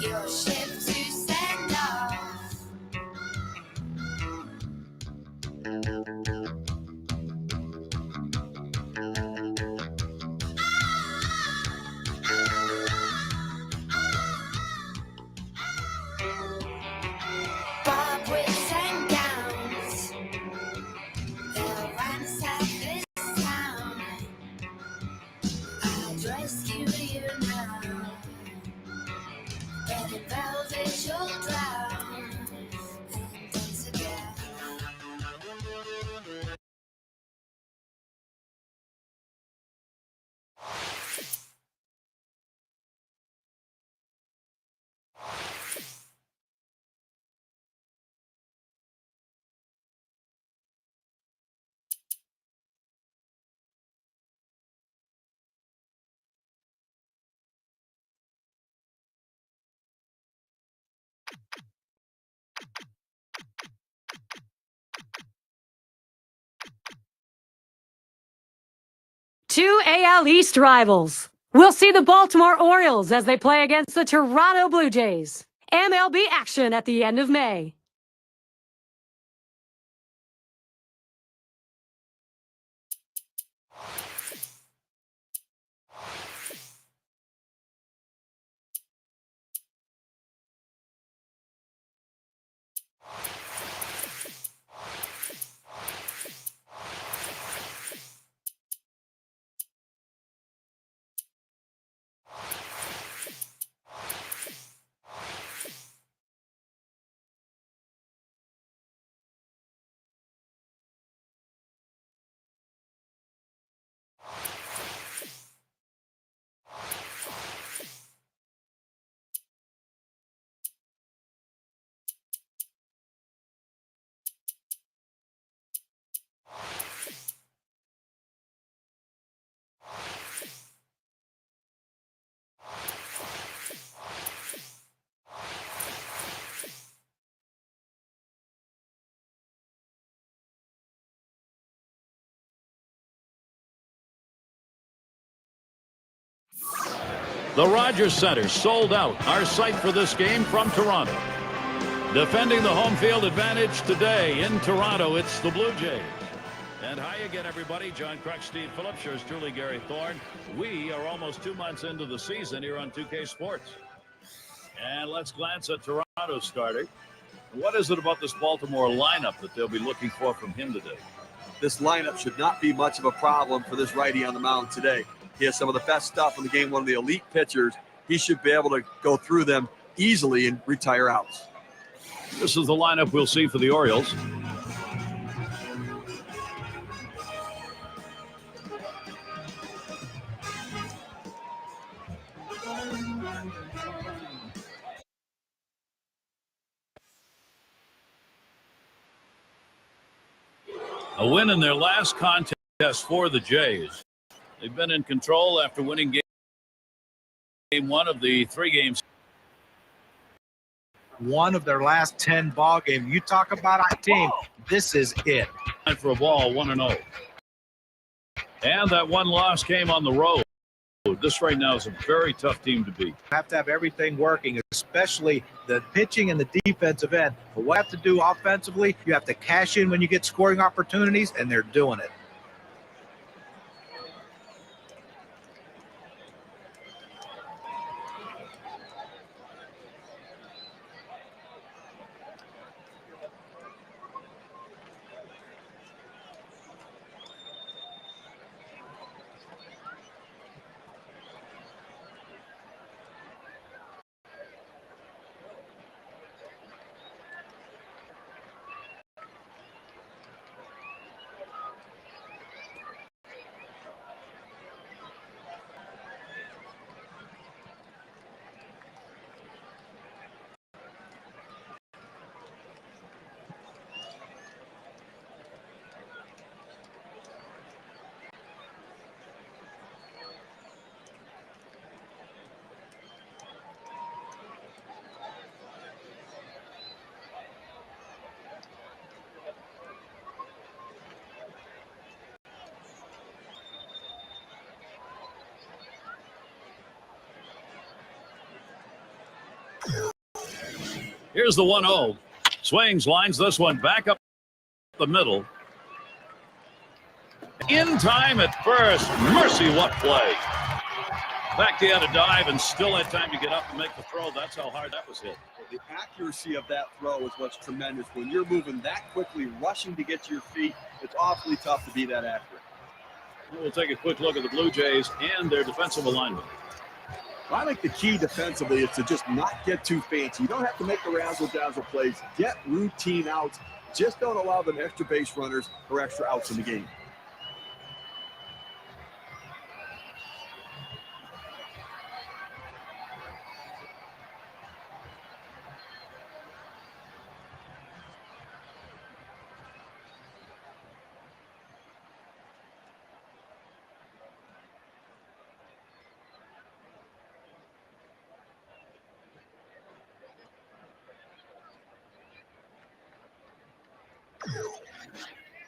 your ship to send off. Barbwigs and gowns, they'll ransack this town. I'd rescue you now. Red and velvet you'll drown, and dance again. Two AL East rivals. We'll see the Baltimore Orioles as they play against the Toronto Blue Jays. MLB action at the end of May. The Rogers Center sold out. Our site for this game from Toronto. Defending the home field advantage today in Toronto, it's the Blue Jays. And hi again, everybody. John Crux, Steve Phillips, yours truly, Gary Thorne. We are almost 2 months into the season here on 2K Sports. And let's glance at Toronto's starter. What is it about this Baltimore lineup that they'll be looking for from him today? This lineup should not be much of a problem for this righty on the mound today. He has some of the best stuff in the game, one of the elite pitchers. He should be able to go through them easily and retire outs. This is the lineup we'll see for the Orioles. A win in their last contest for the Jays. They've been in control after winning game one of the 3 games. One of their last 10 ball games. You talk about a team, this is it. For a ball, 1-0. And that one loss came on the road. This right now is a very tough team to beat. You have to have everything working, especially the pitching and the defensive end. But what you have to do offensively, you have to cash in when you get scoring opportunities, and they're doing it. Here's the 1-0. Swings, lines this one back up the middle. In time at first. Mercy, what play. Back to a dive and still had time to get up and make the throw. That's how hard that was hit. The accuracy of that throw is what's tremendous. When you're moving that quickly, rushing to get to your feet, it's awfully tough to be that accurate. We'll take a quick look at the Blue Jays and their defensive alignment. I think the key defensively is to just not get too fancy. You don't have to make the razzle-dazzle plays. Get routine outs. Just don't allow them extra base runners or extra outs in the game.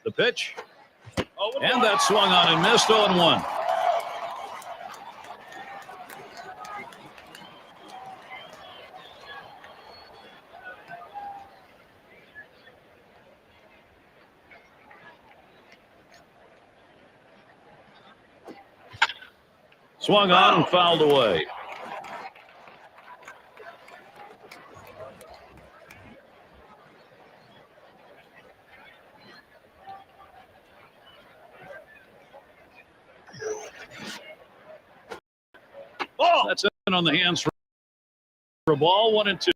The pitch. And that swung on and missed 0-1. Swung on and fouled away. That's in on the hands for a ball, 1-2.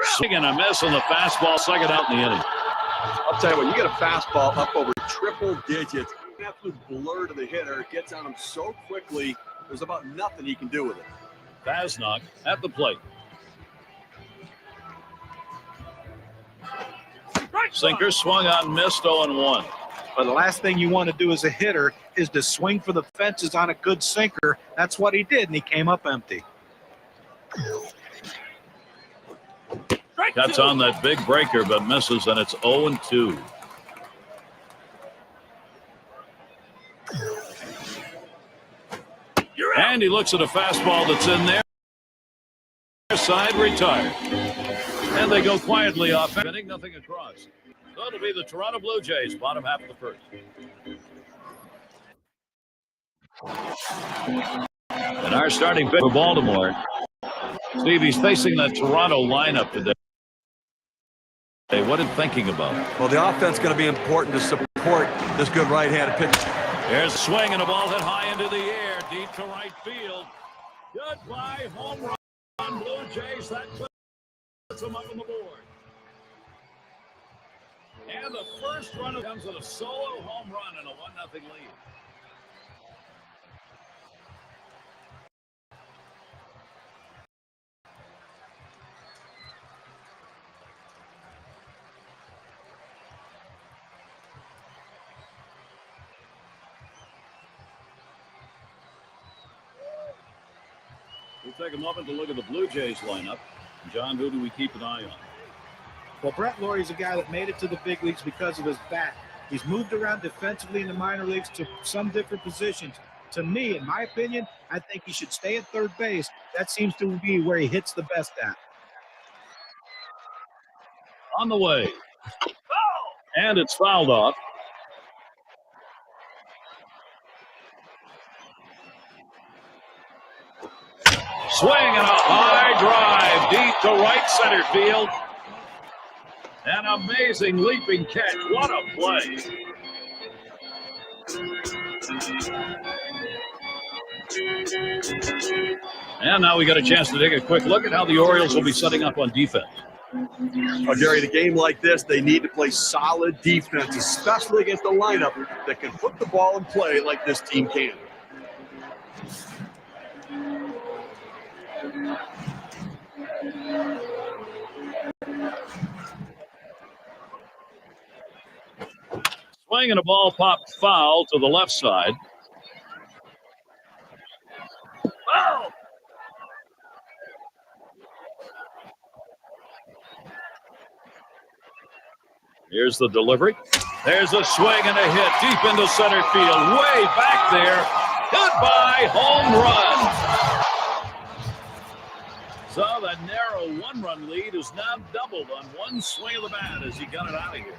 Swing and a miss on the fastball, second out in the inning. I'll tell you what, you get a fastball up over triple digits, an absolute blur to the hitter. It gets on him so quickly, there's about nothing he can do with it. Fasnock at the plate. Sinker swung on, missed 0-1. But the last thing you want to do as a hitter is to swing for the fences on a good sinker. That's what he did, and he came up empty. Cuts on that big breaker, but misses, and it's 0-2. And he looks at a fastball that's in there. Side retired. And they go quietly off, inning, nothing across. So it'll be the Toronto Blue Jays, bottom half of the first. And our starting pitcher for Baltimore, Steve, he's facing that Toronto lineup today. What are you thinking about? Well, the offense is going to be important to support this good right-handed pitcher. There's a swing and a ball hit high into the air, deep to right field. Goodbye, home run, Blue Jays. That puts them up on the board. And the first run comes with a solo home run and a 1-0 lead. We'll take a moment to look at the Blue Jays lineup. John, who do we keep an eye on? Well, Brett Laurie's a guy that made it to the big leagues because of his bat. He's moved around defensively in the minor leagues to some different positions. To me, in my opinion, I think he should stay at third base. That seems to be where he hits the best at. On the way. And it's fouled off. Swing and a high drive deep to right center field. An amazing leaping catch. What a play. And now we got a chance to take a quick look at how the Orioles will be setting up on defense. Oh, Gary, in a game like this, they need to play solid defense, especially against a lineup that can put the ball in play like this team can. Swing and a ball popped foul to the left side. Oh! Here's the delivery. There's a swing and a hit deep into center field. Way back there. Goodbye, home run. So that narrow one-run lead is now doubled on one swing of the bat as he got it out of here.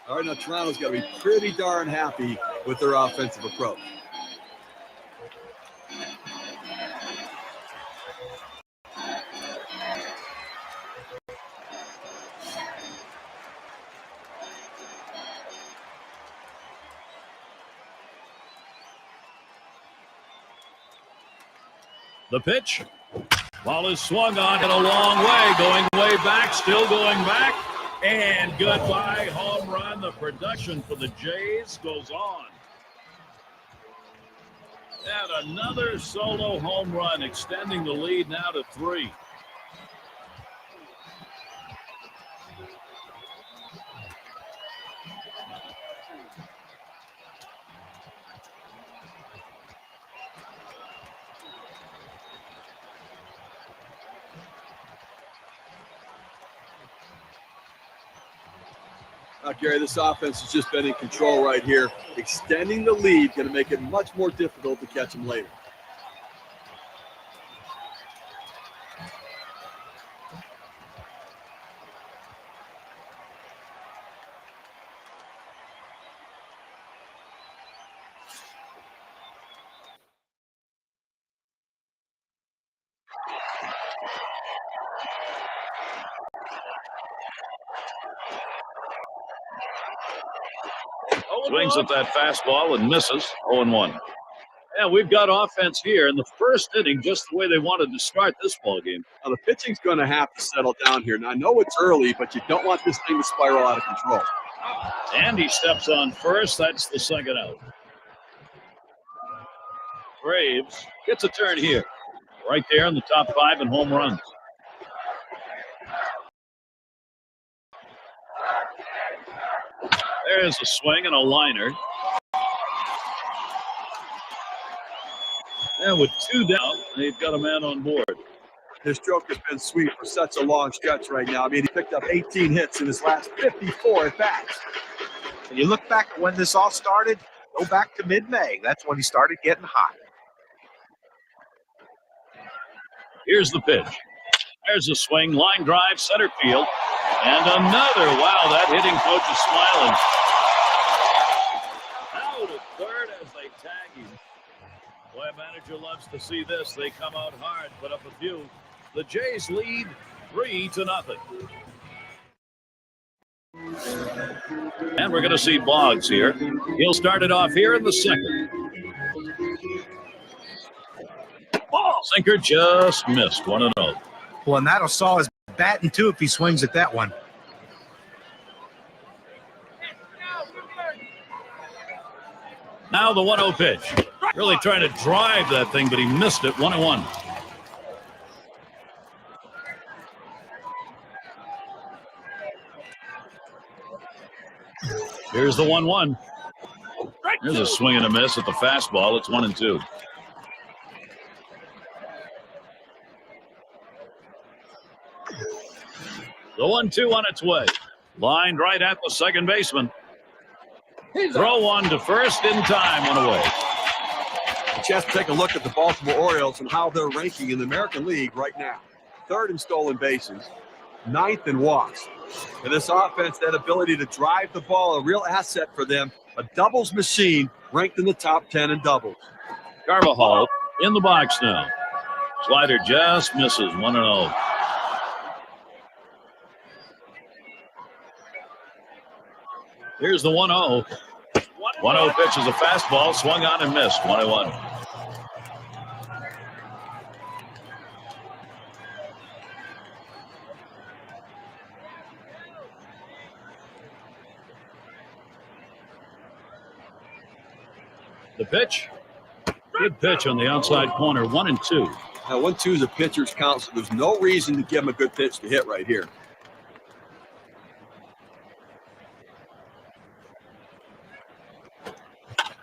All right, now Toronto's got to be pretty darn happy with their offensive approach. The pitch. Ball is swung on in a long way, going way back, still going back. And goodbye, home run. The production for the Jays goes on. And another solo home run, extending the lead now to 3. Gary, this offense has just been in control right here. Extending the lead going to make it much more difficult to catch them later. Swings at that fastball and misses. 0-1. Yeah, we've got offense here in the first inning, just the way they wanted to start this ball game. Now, the pitching's going to have to settle down here. Now, I know it's early, but you don't want this thing to spiral out of control. And he steps on first. That's the second out. Graves gets a turn here. Right there in the top 5 in home runs. There's a swing and a liner. And with 2 down, they've got a man on board. His stroke has been sweet for such a long stretch right now. I mean, he picked up 18 hits in his last 54 at-bats. And you look back at when this all started, go back to mid-May. That's when he started getting hot. Here's the pitch. There's a swing, line drive, center field. And another. Wow, that hitting coach is smiling. Out at third as they tag him. Boy, a manager loves to see this. They come out hard, put up a few. The Jays lead 3-0. And we're going to see Boggs here. He'll start it off here in the second. Sinker just missed. 1-0. Well, and that'll saw his batting too if he swings at that one. Now the 1-0 pitch. Really trying to drive that thing, but he missed it. 1-1. Here's the 1-1. There's a swing and a miss at the fastball. It's 1-2. The 1-2 on its way. Lined right at the second baseman. Throw one to first in time, 1 away. A chance to take a look at the Baltimore Orioles and how they're ranking in the American League right now. 3rd in stolen bases, 9th in walks. And this offense, that ability to drive the ball, a real asset for them. A doubles machine ranked in the top 10 in doubles. Carvajal in the box now. Slider just misses. 1-0. Here's the 1-0. 1-0 pitch is a fastball, swung on and missed. 1-1. The pitch. Good pitch on the outside corner. 1-2. Now, 1-2 is a pitcher's count, so there's no reason to give him a good pitch to hit right here.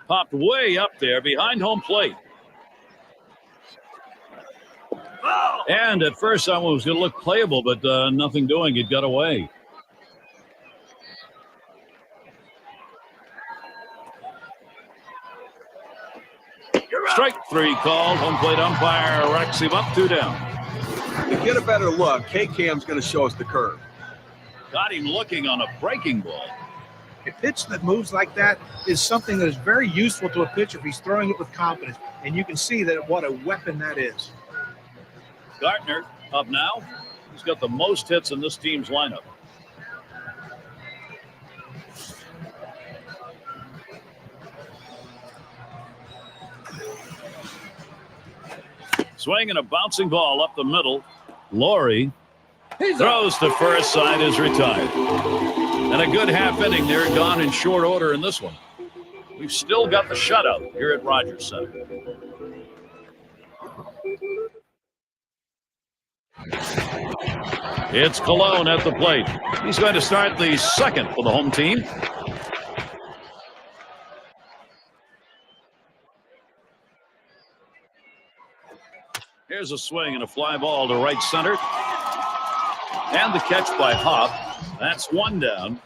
Popped way up there behind home plate. And at first, I was going to look playable, but nothing doing. It got away. Strike 3 called. Home plate umpire racks him up, 2 down. To get a better look, K-Cam's going to show us the curve. Got him looking on a breaking ball. A pitch that moves like that is something that is very useful to a pitcher if he's throwing it with confidence. And you can see that what a weapon that is. Gardner up now. He's got the most hits in this team's lineup. Swinging a bouncing ball up the middle. Laurie throws to first, side is retired. And a good half inning there, gone in short order in this one. We've still got the shutout here at Rogers Center. It's Colon at the plate. He's going to start the second for the home team. Here's a swing and a fly ball to right center. And the catch by Hop. That's 1 down.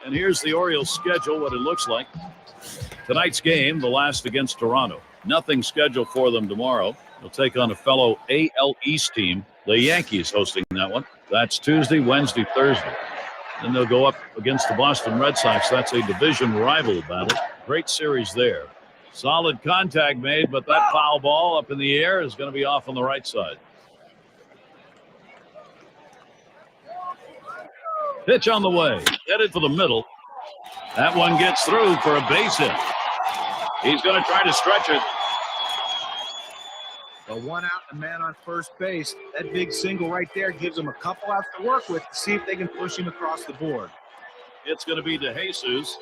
And here's the Orioles' schedule, what it looks like. Tonight's game, the last against Toronto. Nothing scheduled for them tomorrow. They'll take on a fellow AL East team, the Yankees, hosting that one. That's Tuesday, Wednesday, Thursday. Then they'll go up against the Boston Red Sox. That's a division rival battle. Great series there. Solid contact made, but that foul ball up in the air is going to be off on the right side. Pitch on the way. Headed for the middle. That one gets through for a base hit. He's going to try to stretch it. The 1 out, the man on first base. That big single right there gives them a couple outs to work with to see if they can push him across the board. It's going to be DeJesus.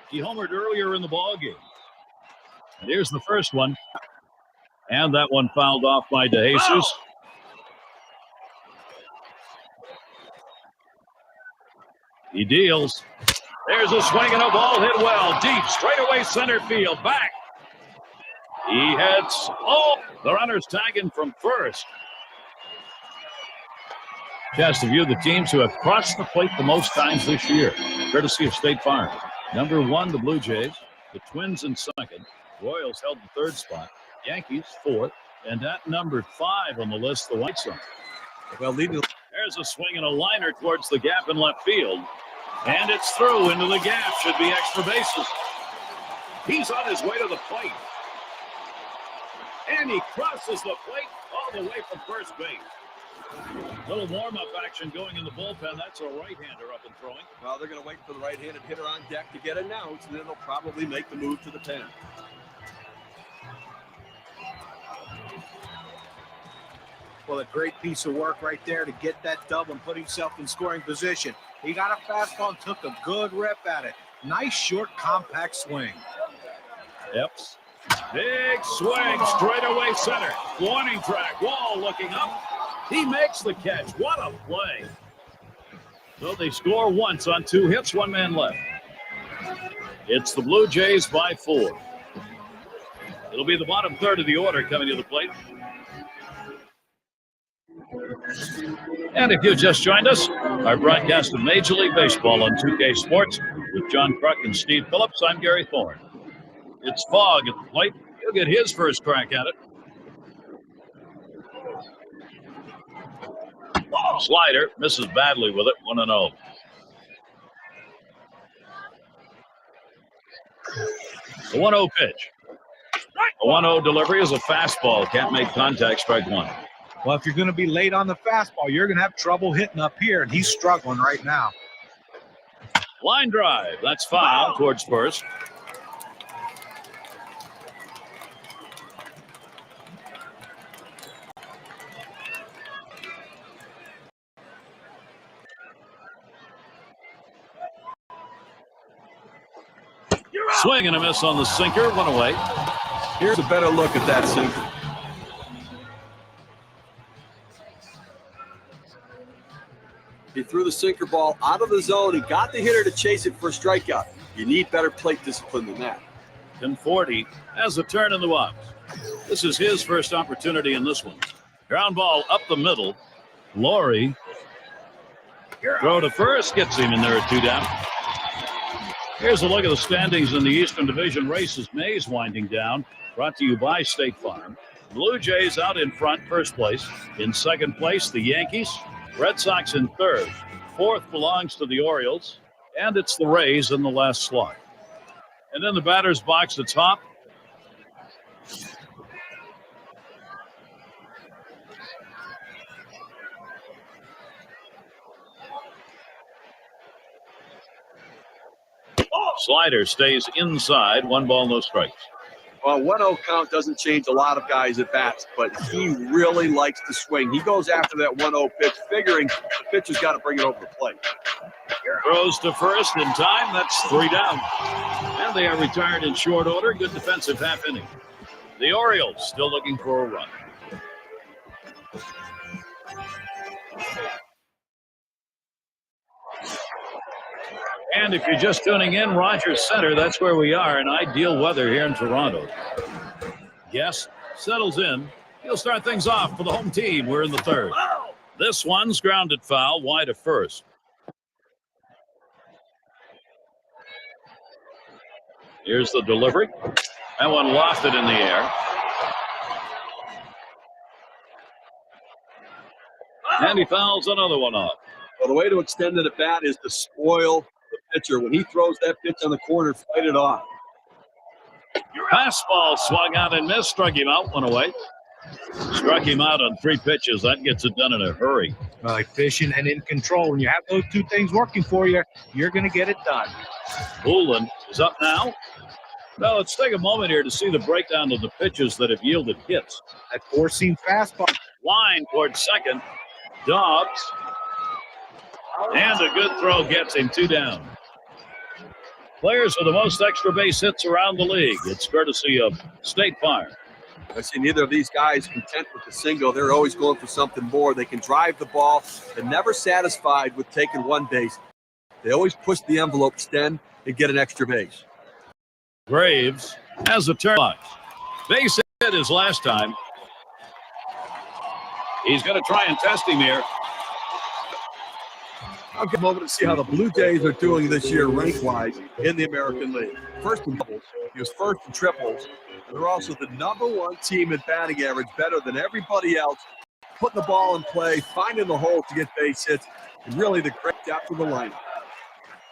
He homered earlier in the ballgame. And here's the first one. And that one fouled off by DeJesus. He deals. There's a swing and a ball hit well. Deep, straightaway center field. Back. He heads. Oh, the runner's tagging from first. Chance to view the teams who have crossed the plate the most times this year, courtesy of State Farm. Number 1, the Blue Jays. The Twins in second. Royals held the third spot. Yankees fourth. And at number 5 on the list, the White Sox. Well, There's a swing and a liner towards the gap in left field. And it's through into the gap. Should be extra bases. He's on his way to the plate. And he crosses the plate all the way from first base. Little warm-up action going in the bullpen. That's a right-hander up and throwing. Well, they're going to wait for the right-handed hitter on deck to get announced, and then they'll probably make the move to the pen. Well, a great piece of work right there to get that dub and put himself in scoring position. He got a fastball and took a good rip at it. Nice, short, compact swing. Yep. Big swing, straightaway center. Warning track, Wall looking up. He makes the catch. What a play. So they score once on 2 hits, 1 man left. It's the Blue Jays by 4. It'll be the bottom third of the order coming to the plate. And if you just joined us, our broadcast of Major League Baseball on 2K Sports with John Kruk and Steve Phillips. I'm Gary Thorne. It's Fogg at the plate. He'll get his first crack at it. Slider misses badly with it, 1-0. The 1-0 pitch. The 1-0 delivery is a fastball. Can't make contact, strike 1. Well, if you're going to be late on the fastball, you're going to have trouble hitting up here, and he's struggling right now. Line drive. That's foul towards first. Swing and a miss on the sinker. 1 away. Here's a better look at that sinker. He threw the sinker ball out of the zone. He got the hitter to chase it for a strikeout. You need better plate discipline than that. Conforti has a turn in the box. This is his first opportunity in this one. Ground ball up the middle. Laurie. Throw to first gets him in there at 2 down. Here's a look at the standings in the Eastern Division. Races Mays winding down. Brought to you by State Farm. Blue Jays out in front, first place. In second place, the Yankees. Red Sox in third. Fourth belongs to the Orioles. And it's the Rays in the last slot. And in the batter's box, it's Hop. Slider stays inside. 1 ball, no strikes. Well, 1-0 count doesn't change a lot of guys at bats, but he really likes to swing. He goes after that 1-0 pitch, figuring the pitcher's got to bring it over the plate. Throws to first in time. That's 3 down. And they are retired in short order. Good defensive half inning. The Orioles still looking for a run. And if you're just tuning in, Rogers Center, that's where we are in ideal weather here in Toronto. Guest settles in. He'll start things off for the home team. We're in the third. This one's grounded foul, wide of first. Here's the delivery. That one lofted in the air. And he fouls another one off. Well, the way to extend it at bat is to spoil the pitcher. When he throws that pitch on the corner, fight it off. Fastball swung out and missed. Struck him out, 1 away. Struck him out on 3 pitches. That gets it done in a hurry. Efficient and in control. When you have those 2 things working for you, you're going to get it done. Poulin is up now. Now let's take a moment here to see the breakdown of the pitches that have yielded hits. That 4-seam fastball. Line towards second. Dobbs. And a good throw gets him 2 down. Players with the most extra base hits around the league. It's courtesy of State Farm. I see neither of these guys content with the single. They're always going for something more. They can drive the ball. They're never satisfied with taking 1 base. They always push the envelope, extend, and get an extra base. Graves has a turn. Base hit his last time. He's going to try and test him here. I'll give a moment to see how the Blue Jays are doing this year rank-wise in the American League. First in doubles, he was first in triples. They're also the #1 team in batting average, better than everybody else, putting the ball in play, finding the hole to get base hits, and really the great depth of the lineup.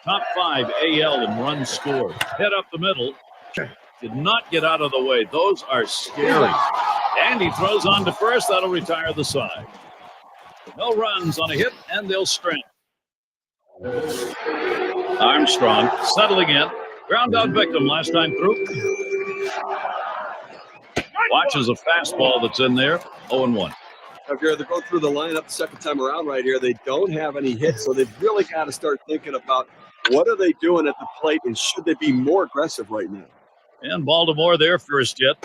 Top 5 AL in runs scored. Hit up the middle. Did not get out of the way. Those are scary. And he throws on to first. That'll retire the side. No runs on a hit, and they'll strand. Armstrong settling in. Ground out victim last time through. Watches a fastball that's in there. 0-1. If you're to go through the lineup the second time around right here, they don't have any hits, so they've really got to start thinking about what are they doing at the plate and should they be more aggressive right now. And Baltimore their first hit.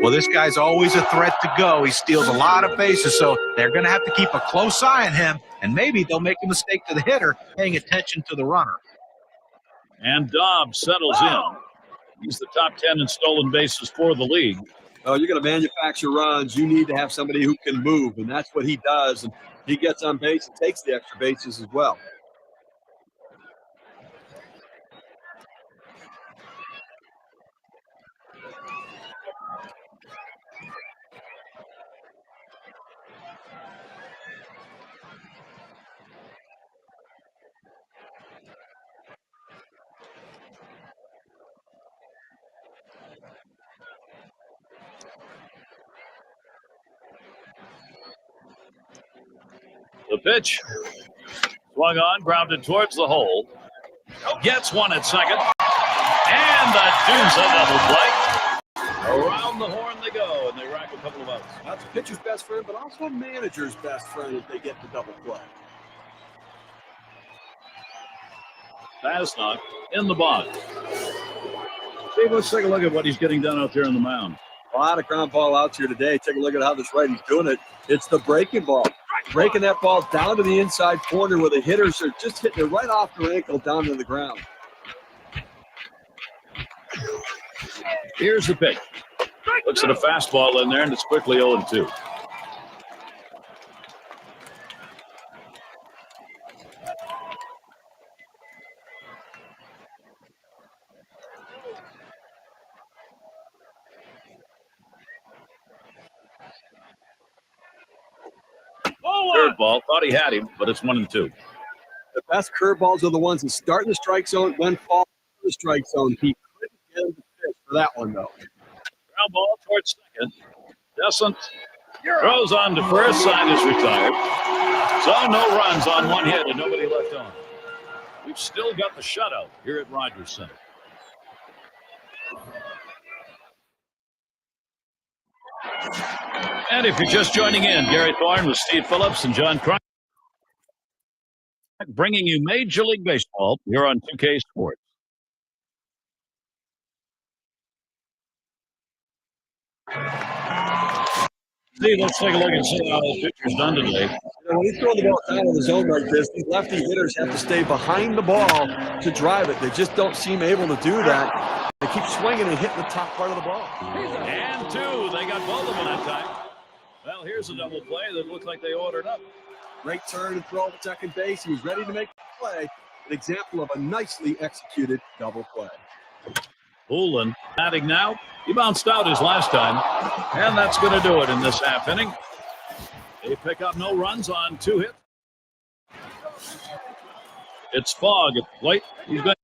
Well, this guy's always a threat to go. He steals a lot of bases, so they're going to have to keep a close eye on him, and maybe they'll make a mistake to the hitter, paying attention to the runner. And Dobbs settles in. He's the top 10 in stolen bases for the league. You're going to manufacture runs. You need to have somebody who can move, and that's what he does. And he gets on base and takes the extra bases as well. The pitch. Swung on, grounded towards the hole. Gets one at second. And the Dunza double play. Around the horn they go, and they rack a couple of outs. That's a pitcher's best friend, but also a manager's best friend if they get the double play. Pasnock in the box. Steve, let's take a look at what he's getting done out there on the mound. A lot of ground ball outs here today. Take a look at how this righty's doing it. It's the breaking ball. Breaking that ball down to the inside corner where the hitters are just hitting it right off their ankle down to the ground. Here's the pitch. Looks at a fastball in there, and it's quickly 0-2. Curveball. Thought he had him, but it's 1-2. The best curveballs are the ones that start in the strike zone, then fall in the strike zone. He couldn't get him to pitch for that one, though. Ground ball towards second. Doesn't. Throws on to first. Side is retired. So no runs on one hit and nobody left on. We've still got the shutout here at Rogers Center. And if you're just joining in, Gary Thorne with Steve Phillips and John Crockett bringing you Major League Baseball here on 2K Sports. Steve, let's take a look and see how this pitcher's done today. When he's throwing the ball down in the zone like this, these lefty hitters have to stay behind the ball to drive it. They just don't seem able to do that. They keep swinging and hitting the top part of the ball. And two. They got both of them that time. Well, here's a double play that looked like they ordered up. Great turn and throw to second base. He was ready to make the play. An example of a nicely executed double play. Poulin batting now. He bounced out his last time, and that's going to do it in this half inning. They pick up no runs on 2 hits. It's Fogg at the plate. He's going to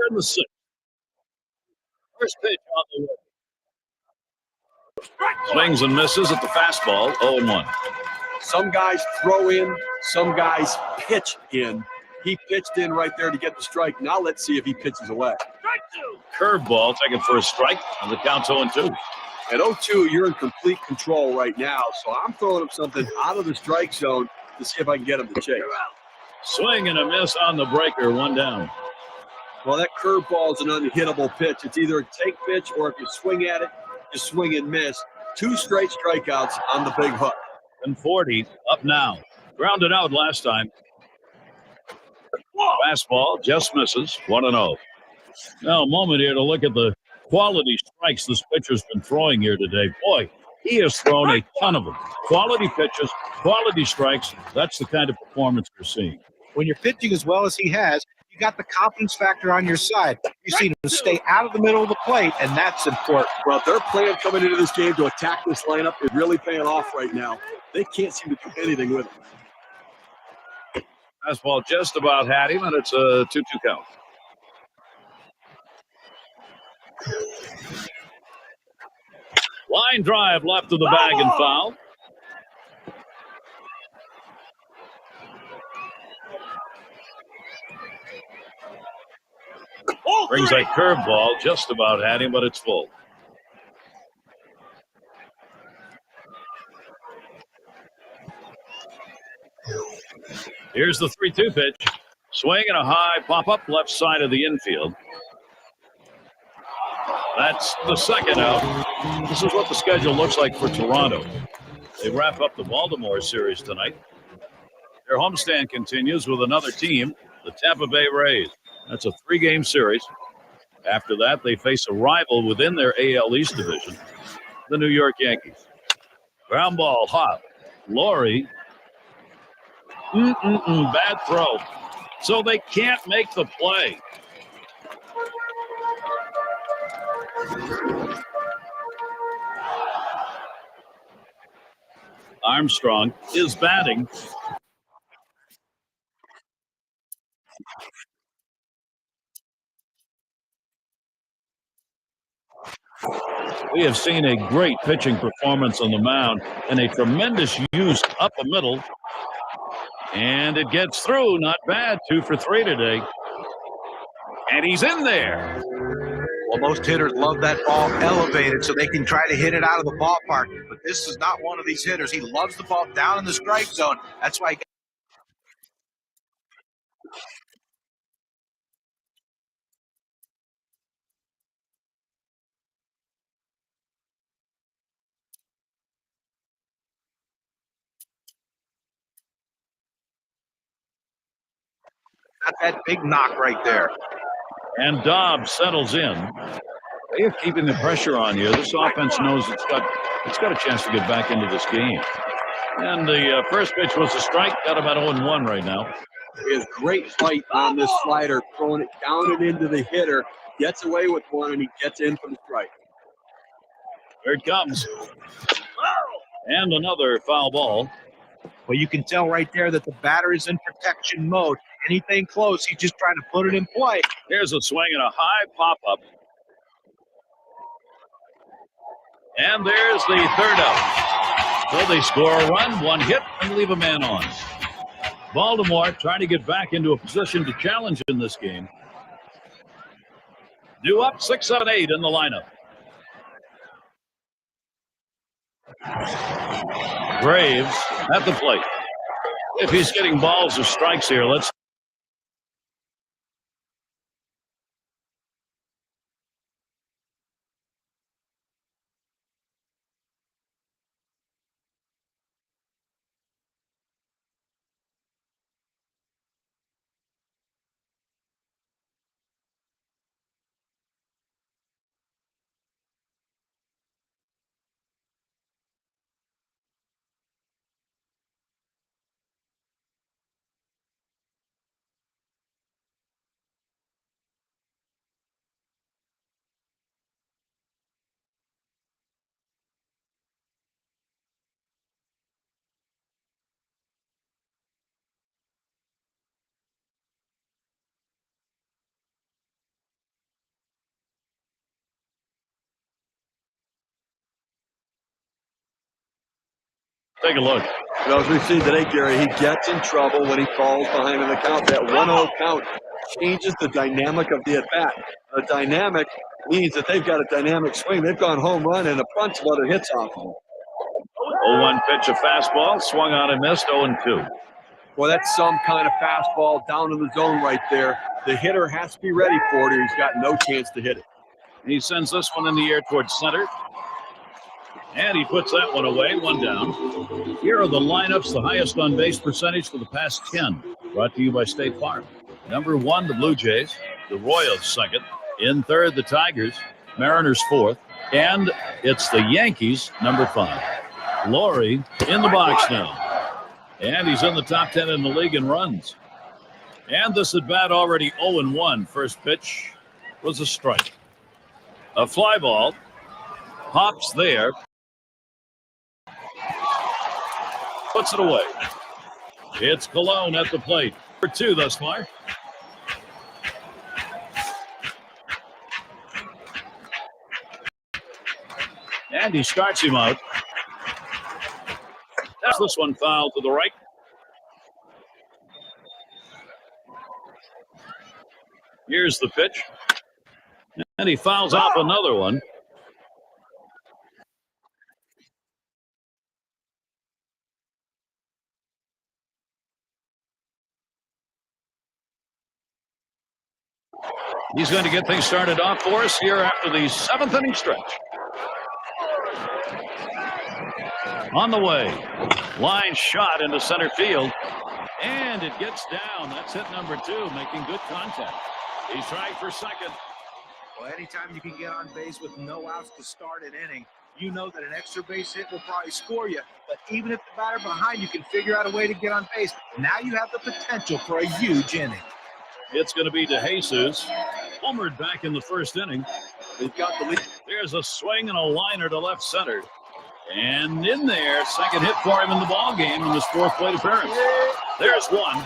in the 6th. First pitch on the way. Swings and misses at the fastball, 0-1. Some guys throw in, some guys pitch in. He pitched in right there to get the strike. Now let's see if he pitches away. Curveball taken for a strike, and the count's 0-2. At 0-2, you're in complete control right now, so I'm throwing him something out of the strike zone to see if I can get him to chase. Swing and a miss on the breaker, 1 down. Well, that curveball is an unhittable pitch. It's either a take pitch or if you swing at it, you swing and miss. 2 straight strikeouts on the big hook. And 40 up now. Grounded out last time. Fastball just misses, 1-0. Now a moment here to look at the quality strikes this pitcher's been throwing here today. Boy, he has thrown a ton of them. Quality pitches, quality strikes. That's the kind of performance we're seeing. When you're pitching as well as he has, you got the confidence factor on your side. You see him stay out of the middle of the plate, and that's important. Well, their plan coming into this game to attack this lineup is really paying off right now. They can't seem to do anything with it. Fastball just about had him, and it's a 2-2 count. Line drive left of the bag and foul. Brings that curveball, just about had him, but it's full. Here's the 3-2 pitch. Swing and a high pop-up left side of the infield. That's the second out. This is what the schedule looks like for Toronto. They wrap up the Baltimore series tonight. Their homestand continues with another team, the Tampa Bay Rays. That's a 3-game series. After that, they face a rival within their AL East division, the New York Yankees. Ground ball hot. Laurie. Bad throw. So they can't make the play. Armstrong is batting. We have seen a great pitching performance on the mound and a tremendous use up the middle. And it gets through. Not bad. 2 for 3 today. And he's in there. Well, most hitters love that ball elevated so they can try to hit it out of the ballpark. But this is not one of these hitters. He loves the ball down in the strike zone. That's why he got that big knock right there. And Dobbs settles in. They are keeping the pressure on here. This offense knows it's got a chance to get back into this game. And the first pitch was a strike. Got about 0-1 right now. He has great fight on this slider, throwing it down and into the hitter. Gets away with one, and he gets in for the strike. Here it comes. And another foul ball. Well, you can tell right there that the batter is in protection mode. Anything close, he's just trying to put it in play. Here's a swing and a high pop-up. And there's the third out. So they score a run, one hit, and leave a man on. Baltimore trying to get back into a position to challenge in this game. Due up 6, 7, 8 in the lineup. Graves at the plate. If he's getting balls or strikes here, let's take a look. You know, as we've seen today, Gary, he gets in trouble when he falls behind in the count. That 1-0 count changes the dynamic of the at-bat. A dynamic means that they've got a dynamic swing. They've gone home run and a bunch of other hits off of them. 0-1 pitch, a fastball, swung on and missed, 0-2. Well, that's some kind of fastball down in the zone right there. The hitter has to be ready for it, or he's got no chance to hit it. He sends this one in the air towards center. And he puts that one away, one down. Here are the lineups, the highest on base percentage for the past 10. Brought to you by State Farm. Number 1, the Blue Jays. The Royals second. In third, the Tigers. Mariners fourth. And it's the Yankees, number 5. Laurie in the box now. And he's in the top 10 in the league in runs. And this at bat already 0-1. First pitch was a strike. A fly ball. Hops there. Puts it away. It's Cologne at the plate. For 2 thus far. And he starts him out. That's this one foul to the right. Here's the pitch. And he fouls off another one. He's going to get things started off for us here after the 7th inning stretch. On the way. Line shot into center field. And it gets down. That's hit number 2, making good contact. He's trying for second. Well, anytime you can get on base with no outs to start an inning, you know that an extra base hit will probably score you. But even if the batter behind you can figure out a way to get on base, now you have the potential for a huge inning. It's going to be DeJesus. Homered back in the first inning. They've got the lead. There's a swing and a liner to left center. And in there, second hit for him in the ball game in his 4th plate appearance. There's one.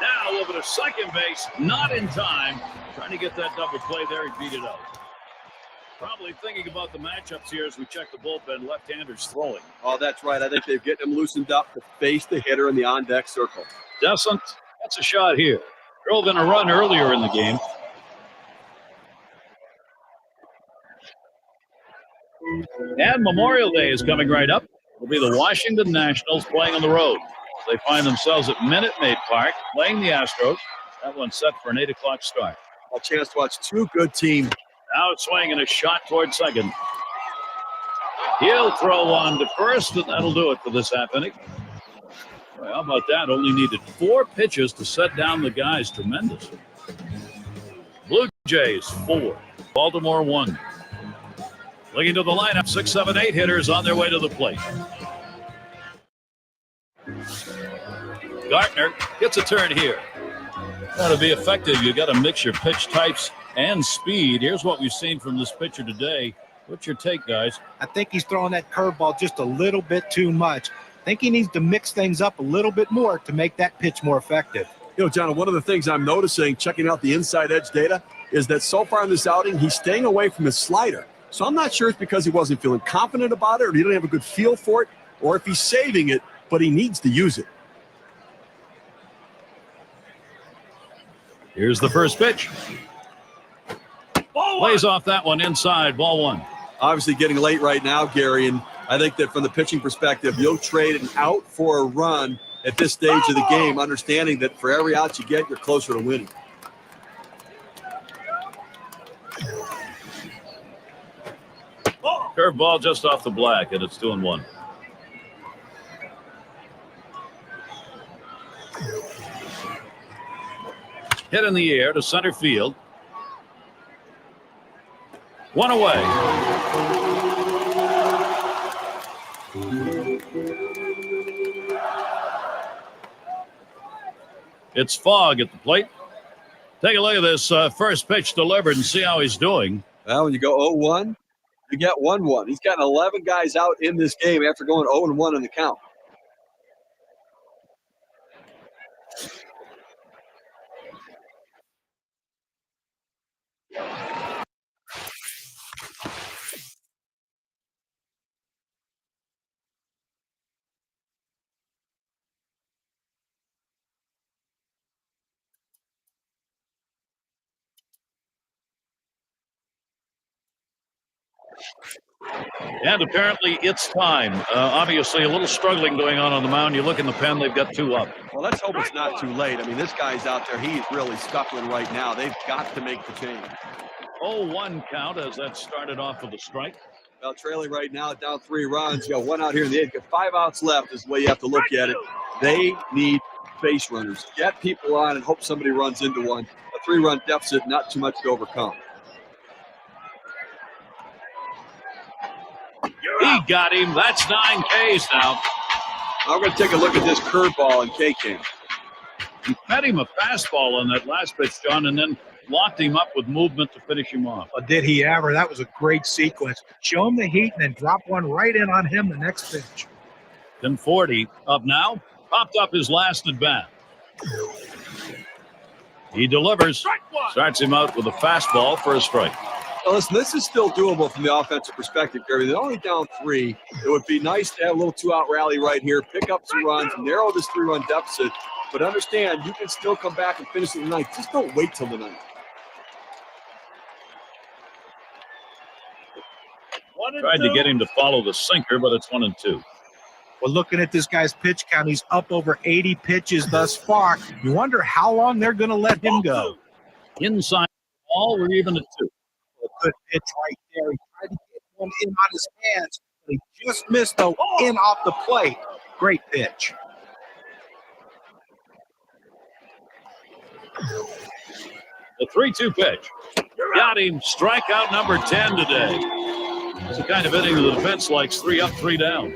Now over to second base, not in time. Trying to get that double play there, he beat it out. Probably thinking about the matchups here as we check the bullpen. Left-handers throwing. Oh, that's right. I think they've getting him loosened up to face the hitter in the on-deck circle. Descent, that's a shot here. Drove in a run earlier in the game. And Memorial Day is coming right up. It'll be the Washington Nationals playing on the road. They find themselves at Minute Maid Park playing the Astros. That one's set for an 8 o'clock start. A chance to watch 2 good teams. Now it's swinging a shot toward second. He'll throw on to first, and that'll do it for this half inning. Well, how about that? Only needed 4 pitches to set down the guys. Tremendous. Blue Jays 4, Baltimore 1. Looking to the lineup, 6, 7, 8 hitters on their way to the plate. Gartner gets a turn here. To be effective, you got to mix your pitch types and speed. Here's what we've seen from this pitcher today. What's your take, guys? I think he's throwing that curveball just a little bit too much. I think he needs to mix things up a little bit more to make that pitch more effective. You know, John, one of the things I'm noticing, checking out the inside edge data, is that so far in this outing, he's staying away from his slider. So I'm not sure it's because he wasn't feeling confident about it or he didn't have a good feel for it, or if he's saving it, but he needs to use it. Here's the first pitch. Lays off that one inside, ball one. Obviously getting late right now, Gary, and I think that from the pitching perspective, you'll trade an out for a run at this stage of the game, understanding that for every out you get, you're closer to winning. Curveball just off the black, and it's 2-1. Hit in the air to center field. One away. It's Fogg at the plate. Take a look at this first pitch delivered and see how he's doing. Well, when you go 0-1, you get 1-1. He's gotten 11 guys out in this game after going 0-1 in the count. And apparently it's time. Obviously a little struggling going on the mound. You look in the pen, they've got 2 up. Well, let's hope it's not too late. I mean, this guy's out there. He's really scuffling right now. They've got to make the change. 0-1 count as that started off with a strike. Well, trailing right now, down 3 runs. You got 1 out here in the 8th. Got 5 outs left is the way you have to look at it. They need base runners. Get people on and hope somebody runs into one. A 3-run deficit, not too much to overcome. He got him. That's 9 Ks now. I'm going to take a look at this curveball in K-Cam. He fed him a fastball on that last pitch, John, and then locked him up with movement to finish him off. But did he ever? That was a great sequence. Show him the heat and then drop one right in on him the next pitch. 10-40 up now. Popped up his last at bat. He delivers. Starts him out with a fastball for a strike. Well, listen, this is still doable from the offensive perspective, Gary. They're only down 3. It would be nice to have a little 2-out rally right here, pick up some runs, narrow this 3-run deficit. But understand, you can still come back and finish in the 9th. Just don't wait till the 9th. Tried to get him to follow the sinker, but it's 1-2. Well, looking at this guy's pitch count, he's up over 80 pitches thus far. You wonder how long they're going to let him go. Inside ball, we're even at 2. A good pitch right there. He tried to get one in on his hands, but he just missed, though, in off the plate. Great pitch. The 3-2 pitch. Got him. Strikeout number 10 today. It's the kind of inning the defense likes. 3 up, 3 down.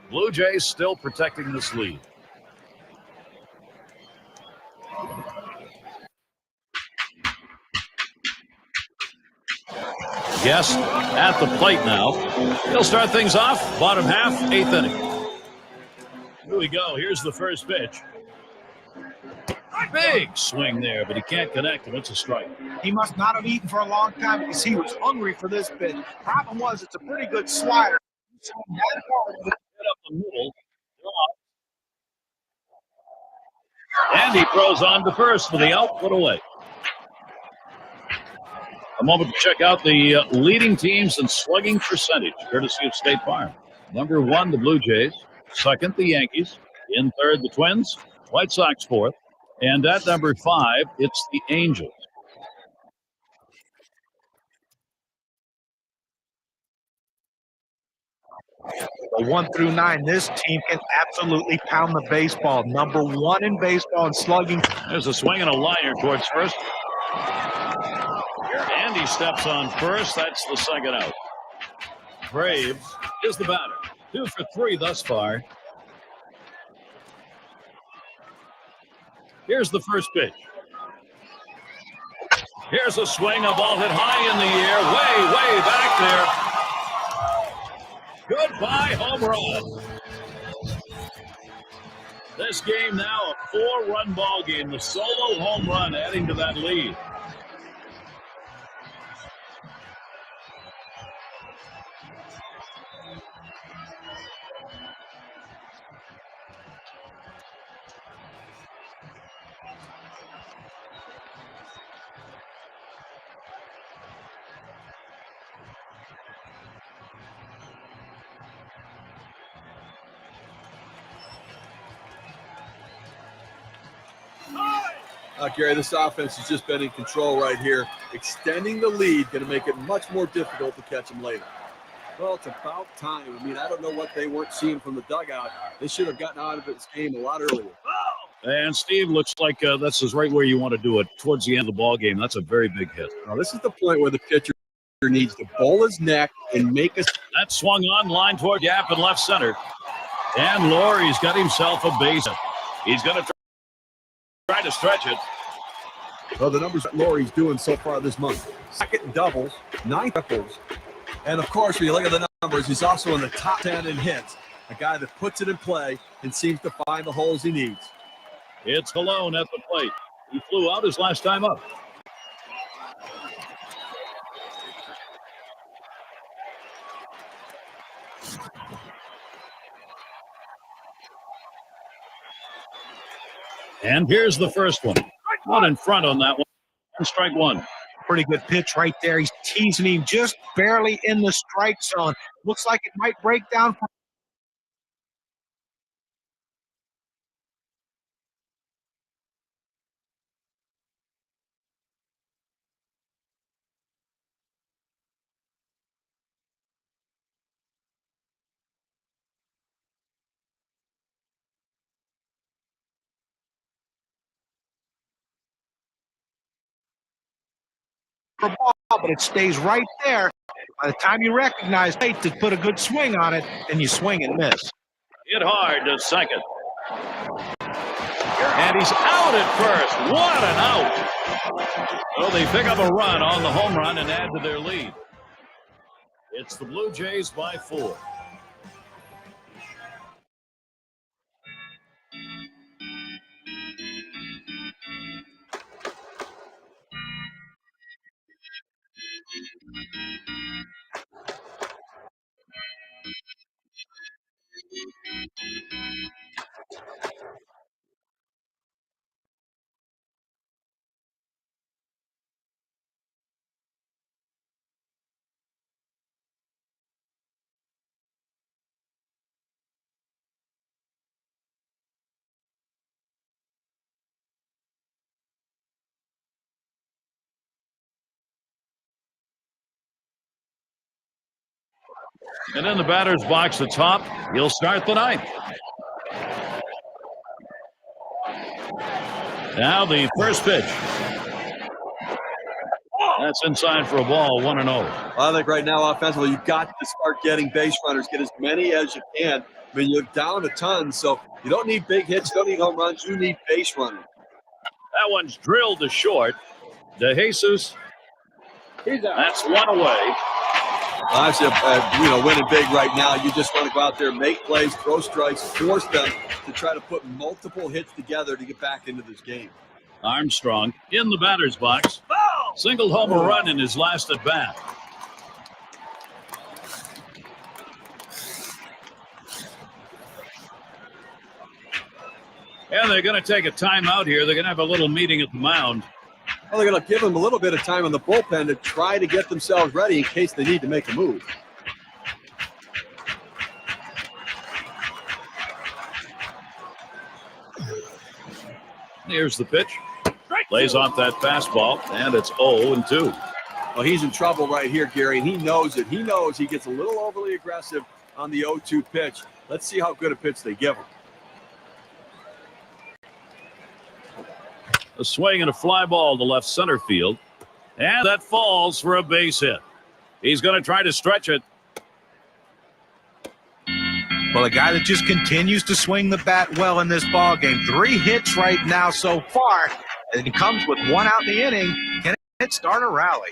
Blue Jays still protecting this lead. Yes, at the plate now. He'll start things off. Bottom half, 8th inning. Here we go. Here's the first pitch. Big swing there, but he can't connect, and it's a strike. He must not have eaten for a long time because he was hungry for this pitch. Problem was, it's a pretty good slider. So that hard, Hit up the middle. And he throws on to first for the out, put away. A moment to check out the leading teams in slugging percentage, courtesy of State Farm. Number 1, the Blue Jays. 2nd, the Yankees. In 3rd, the Twins. White Sox 4th. And at number 5, it's the Angels. Well, 1 through 9, this team can absolutely pound the baseball. Number 1 in baseball in slugging. There's a swing and a liner towards first. And he steps on first. That's the second out. Braves is the batter. 2 for 3 thus far. Here's the first pitch. Here's a swing, a ball hit high in the air, way back there. Goodbye home run. This game now a 4-run ball game. The solo home run adding to that lead. Gary, this offense has just been in control right here. Extending the lead going to make it much more difficult to catch them later. Well, it's about time. I mean, I don't know what they weren't seeing from the dugout. They should have gotten out of this game a lot earlier. And Steve, looks like this is right where you want to do it, towards the end of the ball game. That's a very big hit. Now, this is the point where the pitcher needs to bowl his neck and make a... That swung on, line toward gap in left center. And Laurie's got himself a base hit. He's going to try to stretch it. Well, the numbers that Laurie's doing so far this month. Second doubles, 9 triples. And, of course, when you look at the numbers, he's also in the top 10 in hits. A guy that puts it in play and seems to find the holes he needs. It's Colon at the plate. He flew out his last time up. And here's the first one. One in front on that one. And strike one. Pretty good pitch right there. He's teasing him just barely in the strike zone. Looks like it might break down for a ball, but it stays right there. By the time you recognize to put a good swing on it, and you swing and miss. Hit hard to second. And he's out at first. What an out. So they pick up a run on the home run and add to their lead. It's the Blue Jays by 4. And in the batter's box, the top, he'll start the ninth. Now the first pitch. That's inside for a ball, 1-0. I think right now, offensively, you've got to start getting base runners. Get as many as you can. I mean, you're down a ton, so you don't need big hits, you don't need home runs. You need base runners. That one's drilled to short. De Jesus. That's one away. Obviously, winning big right now, you just want to go out there, make plays, throw strikes, force them to try to put multiple hits together to get back into this game. Armstrong in the batter's box. Single home run in his last at bat. And they're going to take a timeout here. They're going to have a little meeting at the mound. Well, they're going to give them a little bit of time in the bullpen to try to get themselves ready in case they need to make a move. Here's the pitch. Lays off that fastball, and it's 0-2. Well, he's in trouble right here, Gary, and he knows it. He knows he gets a little overly aggressive on the 0-2 pitch. Let's see how good a pitch they give him. A swing and a fly ball to left center field. And that falls for a base hit. He's going to try to stretch it. Well, a guy that just continues to swing the bat well in this ball game. 3 hits right now so far, and he comes with 1 out in the inning. Can it start a rally?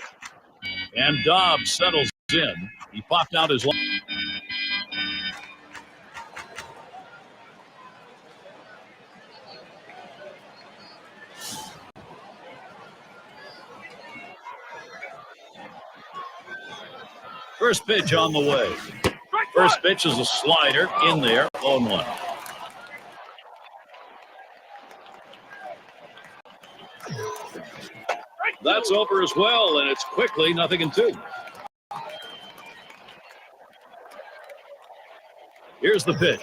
And Dobbs settles in. He popped out his line. First pitch on the way. First pitch is a slider in there, 0-1. That's over as well, and it's quickly 0-2. Here's the pitch.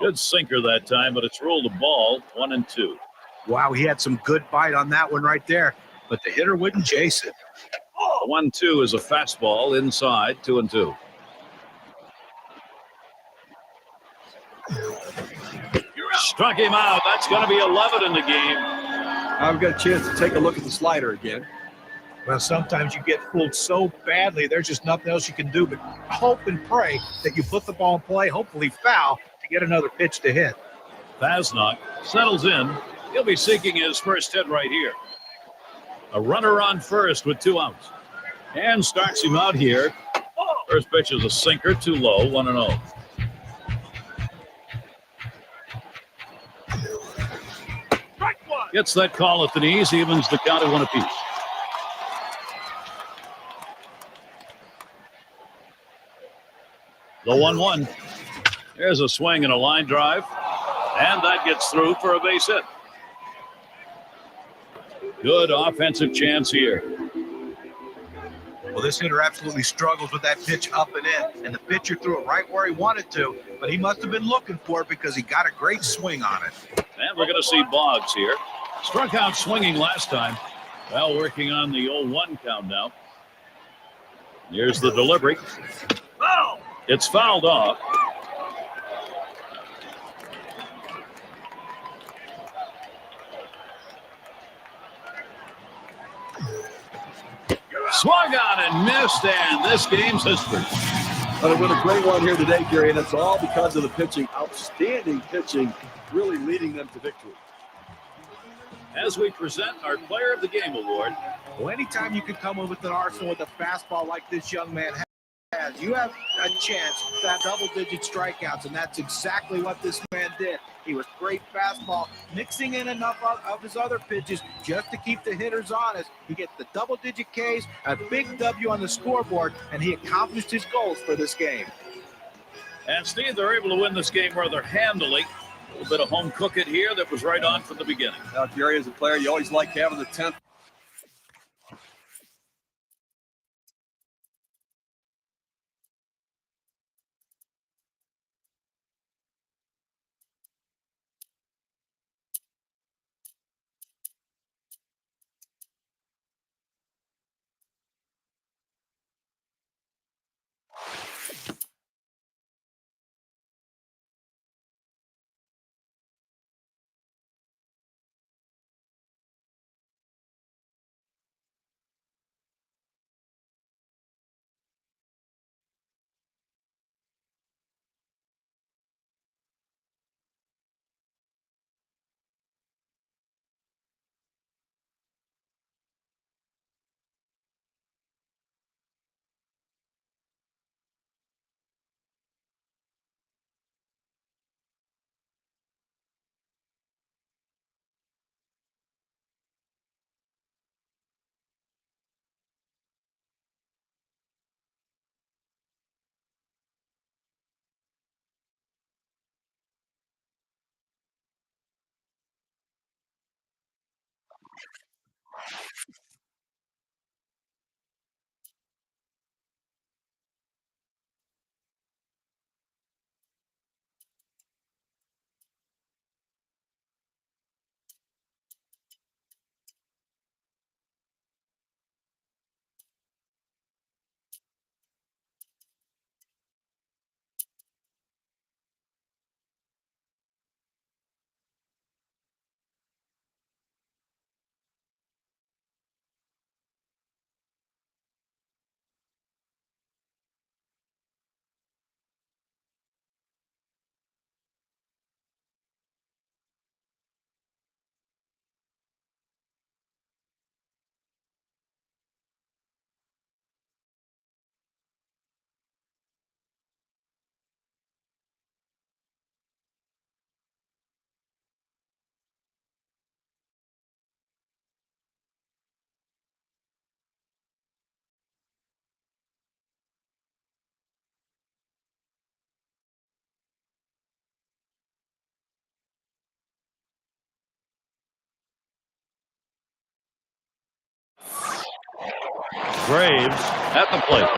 Good sinker that time, but it's ruled a ball, 1-2. Wow, he had some good bite on that one right there, but the hitter wouldn't chase it. The 1-2 is a fastball inside, 2-2. Struck him out. That's going to be 11 in the game. I've got a chance to take a look at the slider again. Well, sometimes you get fooled so badly, there's just nothing else you can do but hope and pray that you put the ball in play, hopefully foul, to get another pitch to hit. Fasnock settles in. He'll be seeking his first hit right here. A runner on first with 2 outs. And starts him out here. First pitch is a sinker, too low, 1-0. Gets that call at the knees, evens the count at 1 apiece. The 1-1. There's a swing and a line drive. And that gets through for a base hit. Good offensive chance here. Well, this hitter absolutely struggles with that pitch up and in, and the pitcher threw it right where he wanted to, but he must have been looking for it because he got a great swing on it. And we're going to see Boggs here. Struck out swinging last time. Well, working on the 0-1 count now. Here's the delivery. It's fouled off. Swung on and missed, and this game's history. But it was a great one here today, Gary, and it's all because of the pitching. Outstanding pitching, really leading them to victory. As we present our Player of the Game award. Well, anytime you can come in with an arsenal with a fastball like this young man has, you have a chance to have double-digit strikeouts, and that's exactly what this man did. He was great fastball, mixing in enough of his other pitches just to keep the hitters honest. He gets the double-digit Ks, a big W on the scoreboard, and he accomplished his goals for this game. And Steve, they're able to win this game rather handily. A little bit of home cooking here that was right on from the beginning. Now, Gary, as a player, you always like having the 10th Graves at the plate.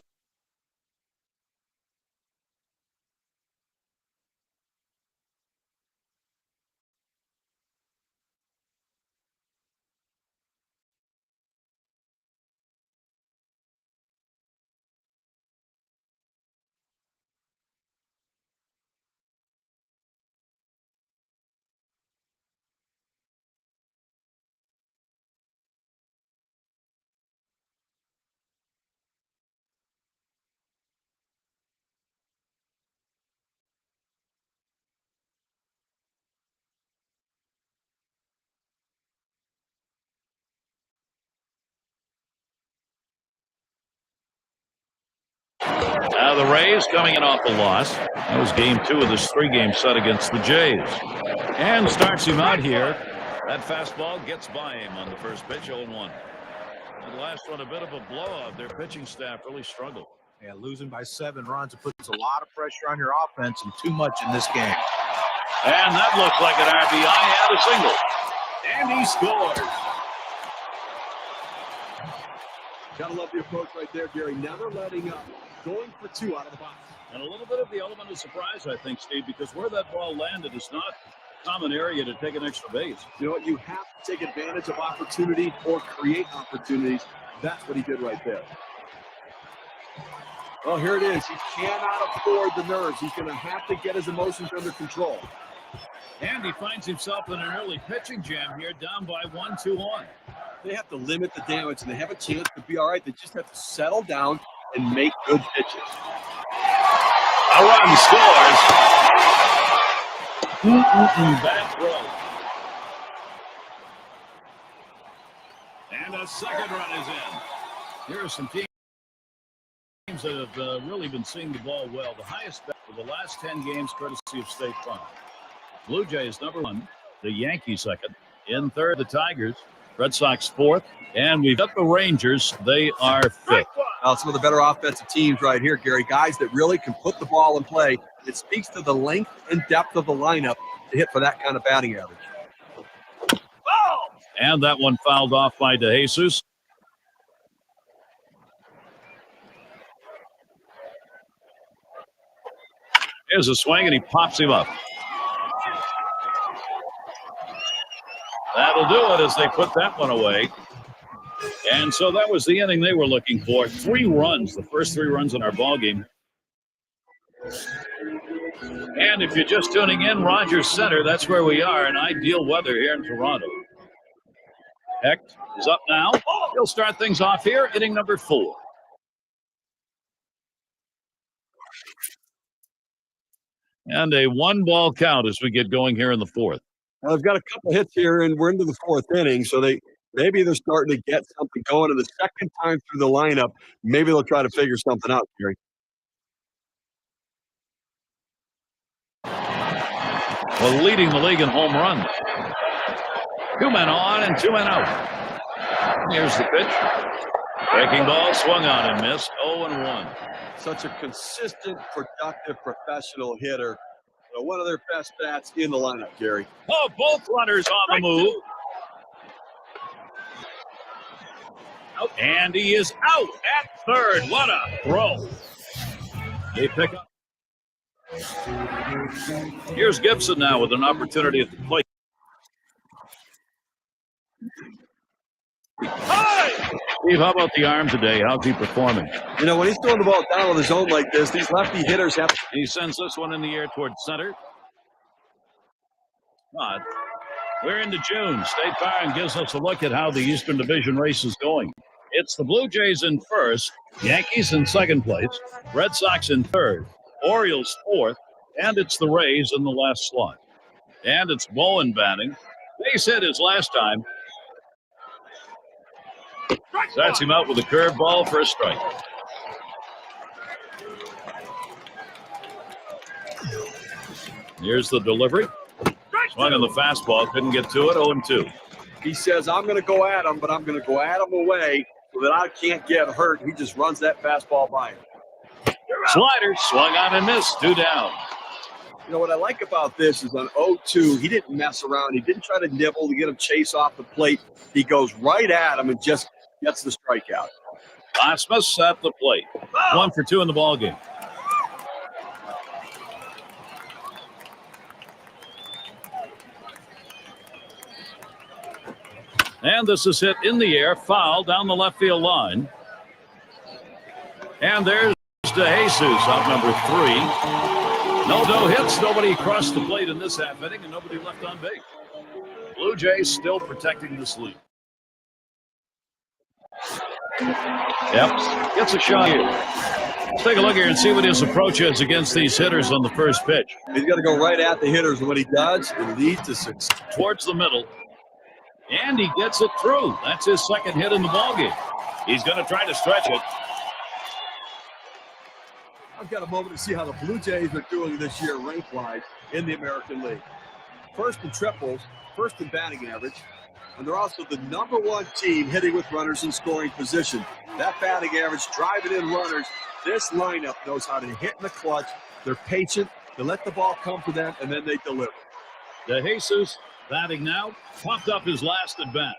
Now the Rays coming in off a loss. That was game 2 of this 3-game set against the Jays. And starts him out here. That fastball gets by him on the first pitch, 0-1. The last one, a bit of a blowout. Their pitching staff really struggled. Yeah, losing by 7 runs, it puts a lot of pressure on your offense and too much in this game. And that looks like an RBI and a single. And he scores. Gotta love the approach right there, Gary. Never letting up. Going for 2 out of the box. And a little bit of the element of surprise, I think, Steve, because where that ball landed is not a common area to take an extra base. You know what? You have to take advantage of opportunity or create opportunities. That's what he did right there. Well, here it is. He cannot afford the nerves. He's going to have to get his emotions under control. And he finds himself in an early pitching jam here, down by 1-2-1. They have to limit the damage, and they have a chance to be all right. They just have to settle down and make good pitches. A run scores. Bad throw. And a second run is in. Here are some teams that have really been seeing the ball well. The highest bet for the last 10 games, courtesy of State Farm. Blue Jays number 1, the Yankees second, in third the Tigers, Red Sox 4th, and we've got the Rangers. They are 5th. Some of the better offensive teams right here, Gary. Guys that really can put the ball in play. It speaks to the length and depth of the lineup to hit for that kind of batting average. And that one fouled off by DeJesus. Here's a swing, and he pops him up. That'll do it as they put that one away. And so that was the inning they were looking for. 3 runs, the first 3 runs in our ball game. And if you're just tuning in, Rogers Center, that's where we are in ideal weather here in Toronto. Hecht is up now. He'll start things off here, inning number 4. And a 1-ball count as we get going here in the 4th. Well, they've got a couple hits here, and we're into the 4th inning, so maybe they're starting to get something going. And the second time through the lineup, maybe they'll try to figure something out, Gary. Well, leading the league in home runs. 2 men on and 2 men out. Here's the pitch. Breaking ball, swung on and missed. 0-1. Such a consistent, productive, professional hitter. One of their best bats in the lineup, Gary. Oh, both runners on the move. And he is out at third. What a throw. They pick up. Here's Gibson now with an opportunity at the plate. Steve, how about the arm today? How's he performing? You know, when he's throwing the ball down on the zone like this, these lefty hitters have to... He sends this one in the air towards center. But we're into June. State Farm gives us a look at how the Eastern Division race is going. It's the Blue Jays in first, Yankees in second place, Red Sox in third, Orioles 4th, and it's the Rays in the last slot. And it's Bowen batting. Base hit his last time. Starts him out with a curveball for a strike. Here's the delivery. Swung on the fastball, couldn't get to it, 0-2. He says, I'm going to go at him, but I'm going to go at him away so that I can't get hurt. He just runs that fastball by him. Slider, swung on and missed, 2 down. You know, what I like about this is on 0-2, he didn't mess around. He didn't try to nibble to get him chase off the plate. He goes right at him and just gets the strikeout. Osmus at the plate. 1 for 2 in the ballgame. And this is hit in the air, foul down the left field line. And there's DeJesus out number 3. No hits, nobody crossed the plate in this half inning, and nobody left on base. Blue Jays still protecting this lead. Yep, gets a shot here. Let's take a look here and see what his approach is against these hitters on the first pitch. He's got to go right at the hitters, and what he does, it leads to success. Towards the middle. And he gets it through. That's his second hit in the ballgame. He's going to try to stretch it. I've got a moment to see how the Blue Jays are doing this year rank-wise in the American League. First in triples, first in batting average, and they're also the #1 team hitting with runners in scoring position. That batting average, driving in runners, this lineup knows how to hit in the clutch. They're patient, they let the ball come to them, and then they deliver. DeJesus batting now, popped up his last at bat.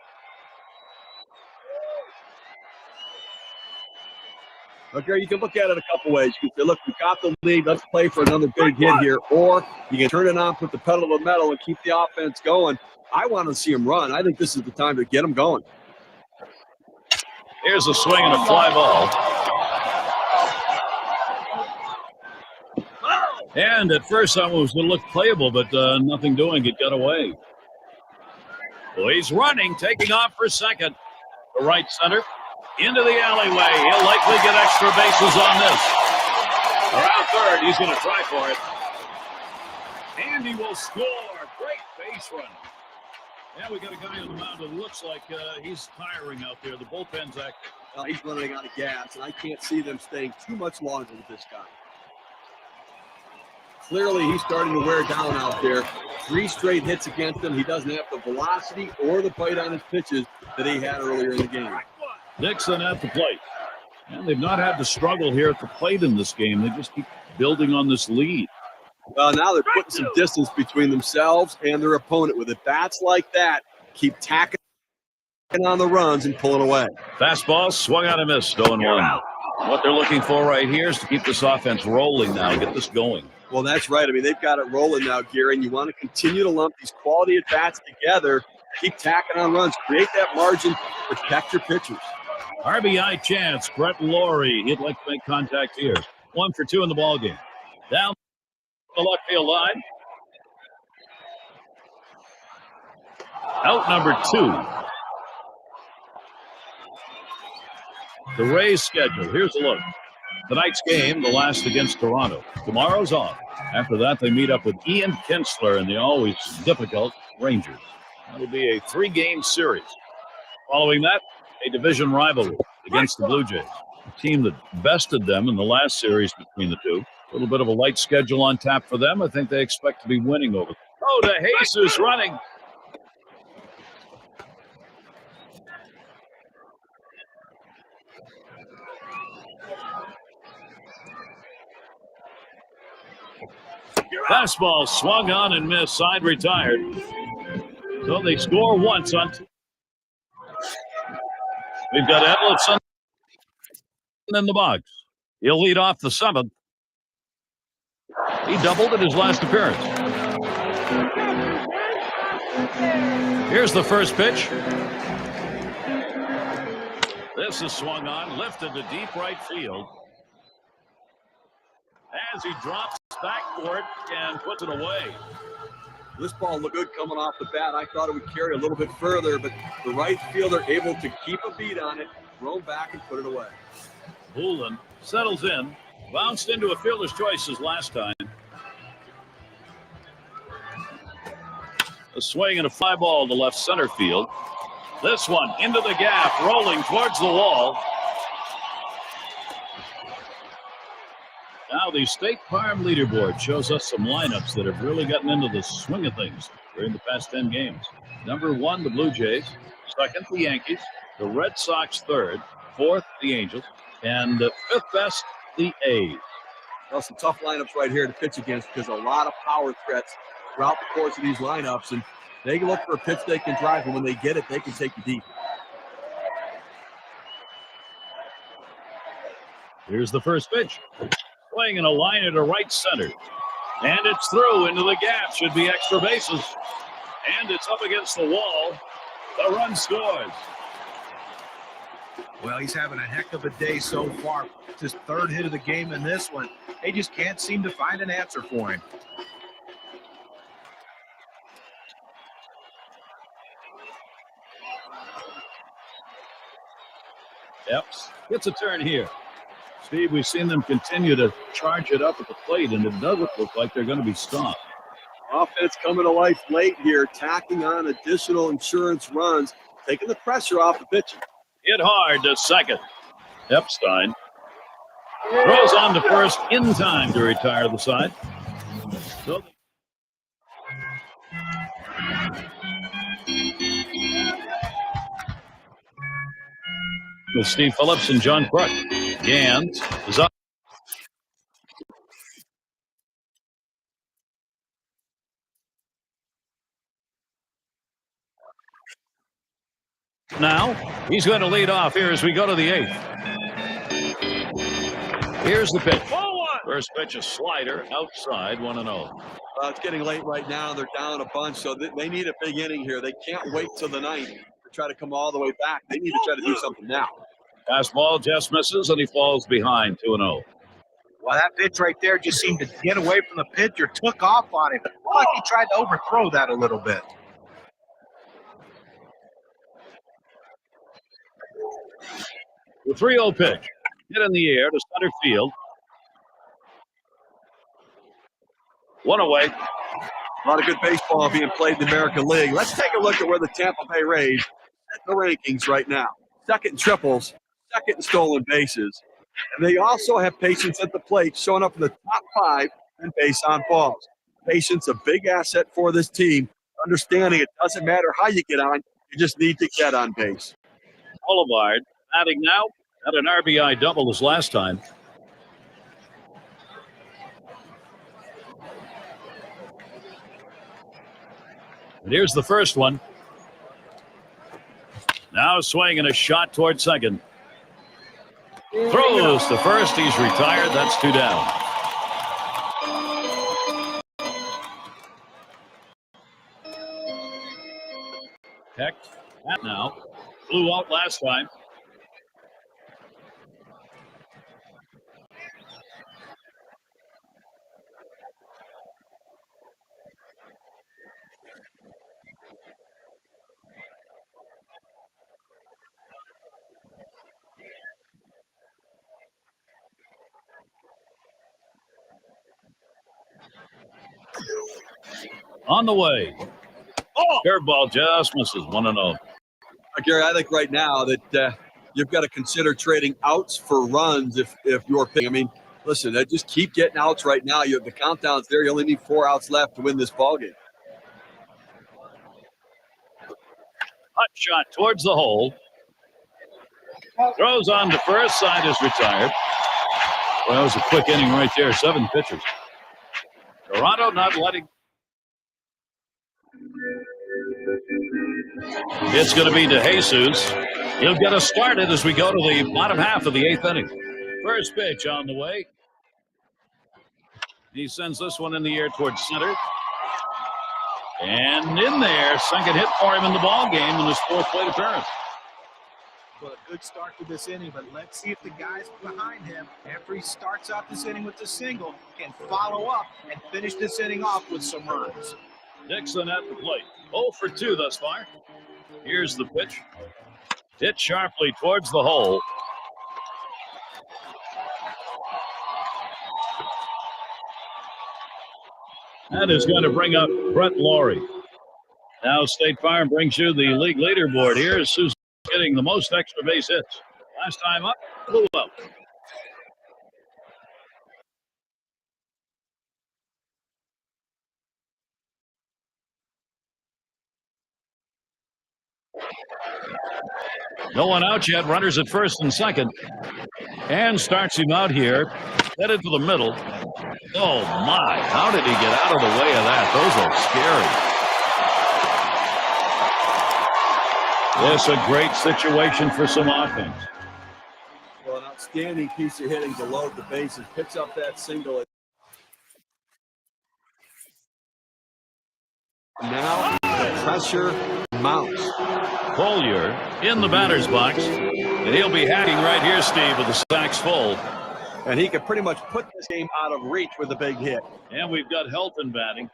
Okay, you can look at it a couple ways. You can say, look, we got the lead. Let's play for another big hit here. Or you can turn it on, put the pedal to the metal, and keep the offense going. I want to see him run. I think this is the time to get him going. Here's a swing and a fly ball. And at first, I was going to look playable, but nothing doing. It got away. Well, he's running, taking off for second. The right center. Into the alleyway. He'll likely get extra bases on this. Around third, he's going to try for it. And he will score. Great base run. Yeah, we got a guy on the mound that looks like he's tiring out there. The bullpen's active. Well, he's running out of gas, and I can't see them staying too much longer with this guy. Clearly, he's starting to wear down out there. 3 straight hits against him. He doesn't have the velocity or the bite on his pitches that he had earlier in the game. Dixon at the plate. And they've not had to struggle here at the plate in this game. They just keep building on this lead. Well, now they're putting some distance between themselves and their opponent. With at-bats like that, keep tacking on the runs and pulling away. Fastball, swung out and missed, 0-1. What they're looking for right here is to keep this offense rolling now, get this going. Well, that's right. I mean, they've got it rolling now, Gary, and you want to continue to lump these quality at-bats together, keep tacking on runs, create that margin, protect your pitchers. RBI chance, Brett Laurie. He'd like to make contact here. 1 for 2 in the ballgame. Down the left field line. Out number 2. The Rays schedule. Here's a look. Tonight's game, the last against Toronto. Tomorrow's off. After that, they meet up with Ian Kinsler and the always difficult Rangers. That'll be a 3-game series. Following that, a division rivalry against the Blue Jays, a team that bested them in the last series between the two. A little bit of a light schedule on tap for them. I think they expect to be winning over them. Oh, DeJesus running. Fastball swung on and missed. Side retired. So they score once on. We've got Edlison in the box. He'll lead off the 7th. He doubled in his last appearance. Here's the first pitch. This is swung on, lifted to deep right field. As he drops back for it and puts it away. This ball looked good coming off the bat. I thought it would carry a little bit further, but the right fielder able to keep a beat on it, throw back and put it away. Bullen settles in, bounced into a fielder's choices last time. A swing and a fly ball to left center field. This one into the gap, rolling towards the wall. Now the State Farm leaderboard shows us some lineups that have really gotten into the swing of things during the past 10 games. Number 1, the Blue Jays. 2nd, the Yankees. The Red Sox 3rd. 4th, the Angels. And 5th best, the A's. Well, some tough lineups right here to pitch against because a lot of power threats throughout the course of these lineups. And they can look for a pitch they can drive, and when they get it, they can take you deep. Here's the first pitch. Swing and a liner to right center. And it's through into the gap. Should be extra bases. And it's up against the wall. The run scores. Well, he's having a heck of a day so far. It's his third hit of the game in this one. They just can't seem to find an answer for him. Epps gets a turn here. Steve, we've seen them continue to charge it up at the plate, and it doesn't look like they're going to be stopped. Offense coming to life late here, tacking on additional insurance runs, taking the pressure off the pitcher. Hit hard to second. Epstein throws on to first in time to retire the side. So with Steve Phillips and John Kruk. Gans is up. Now he's going to lead off here as we go to the 8th. Here's the pitch. First pitch, a slider outside, 1-0. It's getting late right now. They're down a bunch, so they need a big inning here. They can't wait till the 9th to try to come all the way back. They need to try to do something now. Fastball just misses, and he falls behind, 2-0. Well, that pitch right there just seemed to get away from the pitcher, took off on him. Looked like he tried to overthrow that a little bit. The 3-0 pitch. Hit in the air to center field. One away. A lot of good baseball being played in the American League. Let's take a look at where the Tampa Bay Rays set the rankings right now. Second in triples, second in stolen bases. And they also have patience at the plate, showing up in the top 5 in base on balls. Patience, a big asset for this team. Understanding it doesn't matter how you get on, you just need to get on base. Boulevard batting now at an RBI double as last time. And here's the first one. Now swing and a shot toward second. Throws to first. He's retired. That's 2 down. Heck, that now. Flew out last time. On the way. Oh! Curveball just misses, 1-0. Gary, I think right now that you've got to consider trading outs for runs if you're picking. I mean, listen, just keep getting outs right now. The countdown's there. You only need 4 outs left to win this ballgame. Hot shot towards the hole. Throws on to first. Side is retired. Well, that was a quick inning right there. 7 pitchers. Toronto not letting. It's going to be DeJesus. He'll get us started as we go to the bottom half of the 8th inning. First pitch on the way. He sends this one in the air towards center. And in there, second hit for him in the ball game in his 4th plate appearance. Well, a good start to this inning, but let's see if the guys behind him, after he starts out this inning with the single, can follow up and finish this inning off with some runs. Dixon at the plate. 0 for 2 thus far. Here's the pitch. Hit sharply towards the hole. That is going to bring up Brett Laurie. Now State Farm brings you the league leaderboard. Here's who's getting the most extra base hits. Last time up, blew up. No one out yet. Runners at first and second. And starts him out here. Headed to the middle. Oh, my. How did he get out of the way of that? Those are scary. This a great situation for some offense. Well, Outstanding piece of hitting to load the bases. Picks up that single. Now the pressure mounts. Collier in the batter's box. And he'll be hacking right here, Steve, with the sacks full. And he can pretty much put this game out of reach with a big hit. And we've got Helton batting.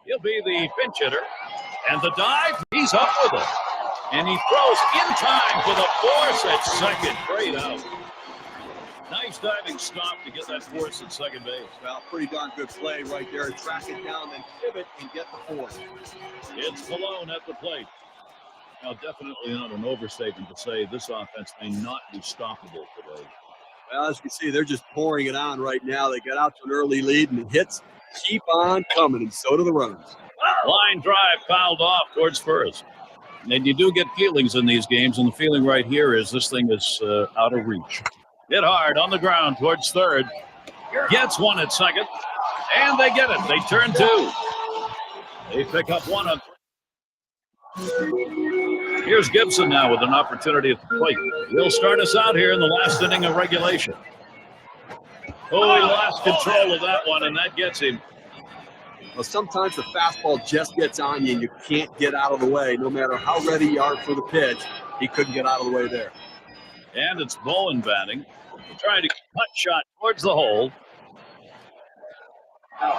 He'll be the pinch hitter. And the dive, he's up with it. And he throws in time for the force at second. Great out. Nice diving stop to get that force at second base. Well, pretty darn good play right there. Track it down, then pivot and get the force. It's Malone at the plate. Now, definitely not an overstatement to say this offense may not be stoppable today. Well, as you can see, they're just pouring it on right now. They got out to an early lead, and the hits keep on coming, and so do the runs. Line drive fouled off towards first. And you do get feelings in these games, and the feeling right here is this thing is out of reach. Hit hard on the ground towards third. Gets one at second, and they get it. They turn two. They pick up one on. Here's Gibson now with an opportunity at the plate. He'll start us out here in the last inning of regulation. Oh, he lost control of that one, and that gets him. Well, sometimes the fastball just gets on you, and you can't get out of the way. No matter how ready you are for the pitch, he couldn't get out of the way there. And it's Bowen batting. Trying to cut shot towards the hole.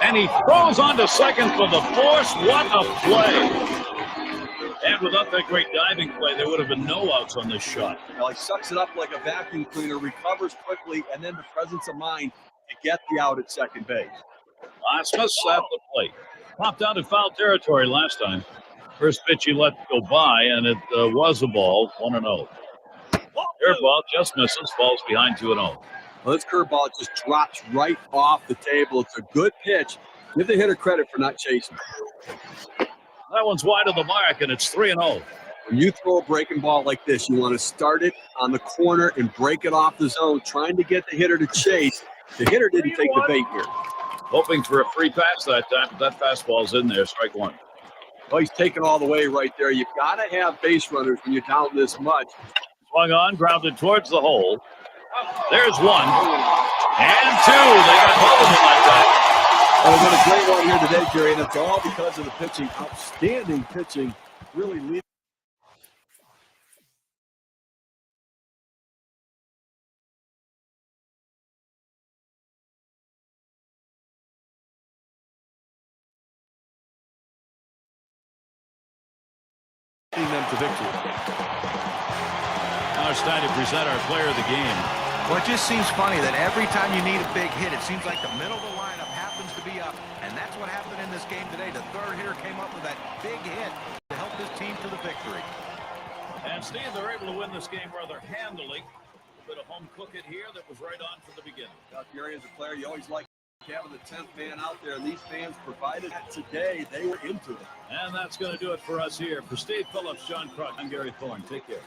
And he throws onto second for the force. What a play. And without that great diving play, there would have been no outs on this shot. Well, he sucks it up like a vacuum cleaner, recovers quickly, and then the presence of mind to get the out at second base. Smith's at the plate. Popped out in foul territory last time. First pitch he let go by, and it was a ball, 1-0. Curveball just misses, falls behind 2-0. Well, this curveball just drops right off the table. It's a good pitch. Give the hitter credit for not chasing. That one's wide of the mark, and it's 3-0. When you throw a breaking ball like this, you want to start it on the corner and break it off the zone, trying to get the hitter to chase. The hitter didn't take the bait here. Hoping for a free pass that time, but that fastball's in there, strike one. Well, he's taking all the way right there. You've got to have base runners when you're down this much. Swung on, grounded towards the hole. There's one. And two. They got hold of him like that. Well, it's been a great one here today, Jerry, and it's all because of the pitching. Outstanding pitching. Really leading. Them to victory. Now it's time to present our player of the game. Well, it just seems funny that every time you need a big hit, it seems like the middle of the lineup happens to be up. And that's what happened in this game today. The third hitter came up with that big hit to help his team to the victory. And Steve, they're able to win this game rather handily. A bit of home cooking here that was right on from the beginning. Jerry, as a player, you always like having the 10th man out there, and these fans provided that today. They were into it. And that's going to do it for us here. For Steve Phillips, John Kruk, I'm Gary Thorne. Take care.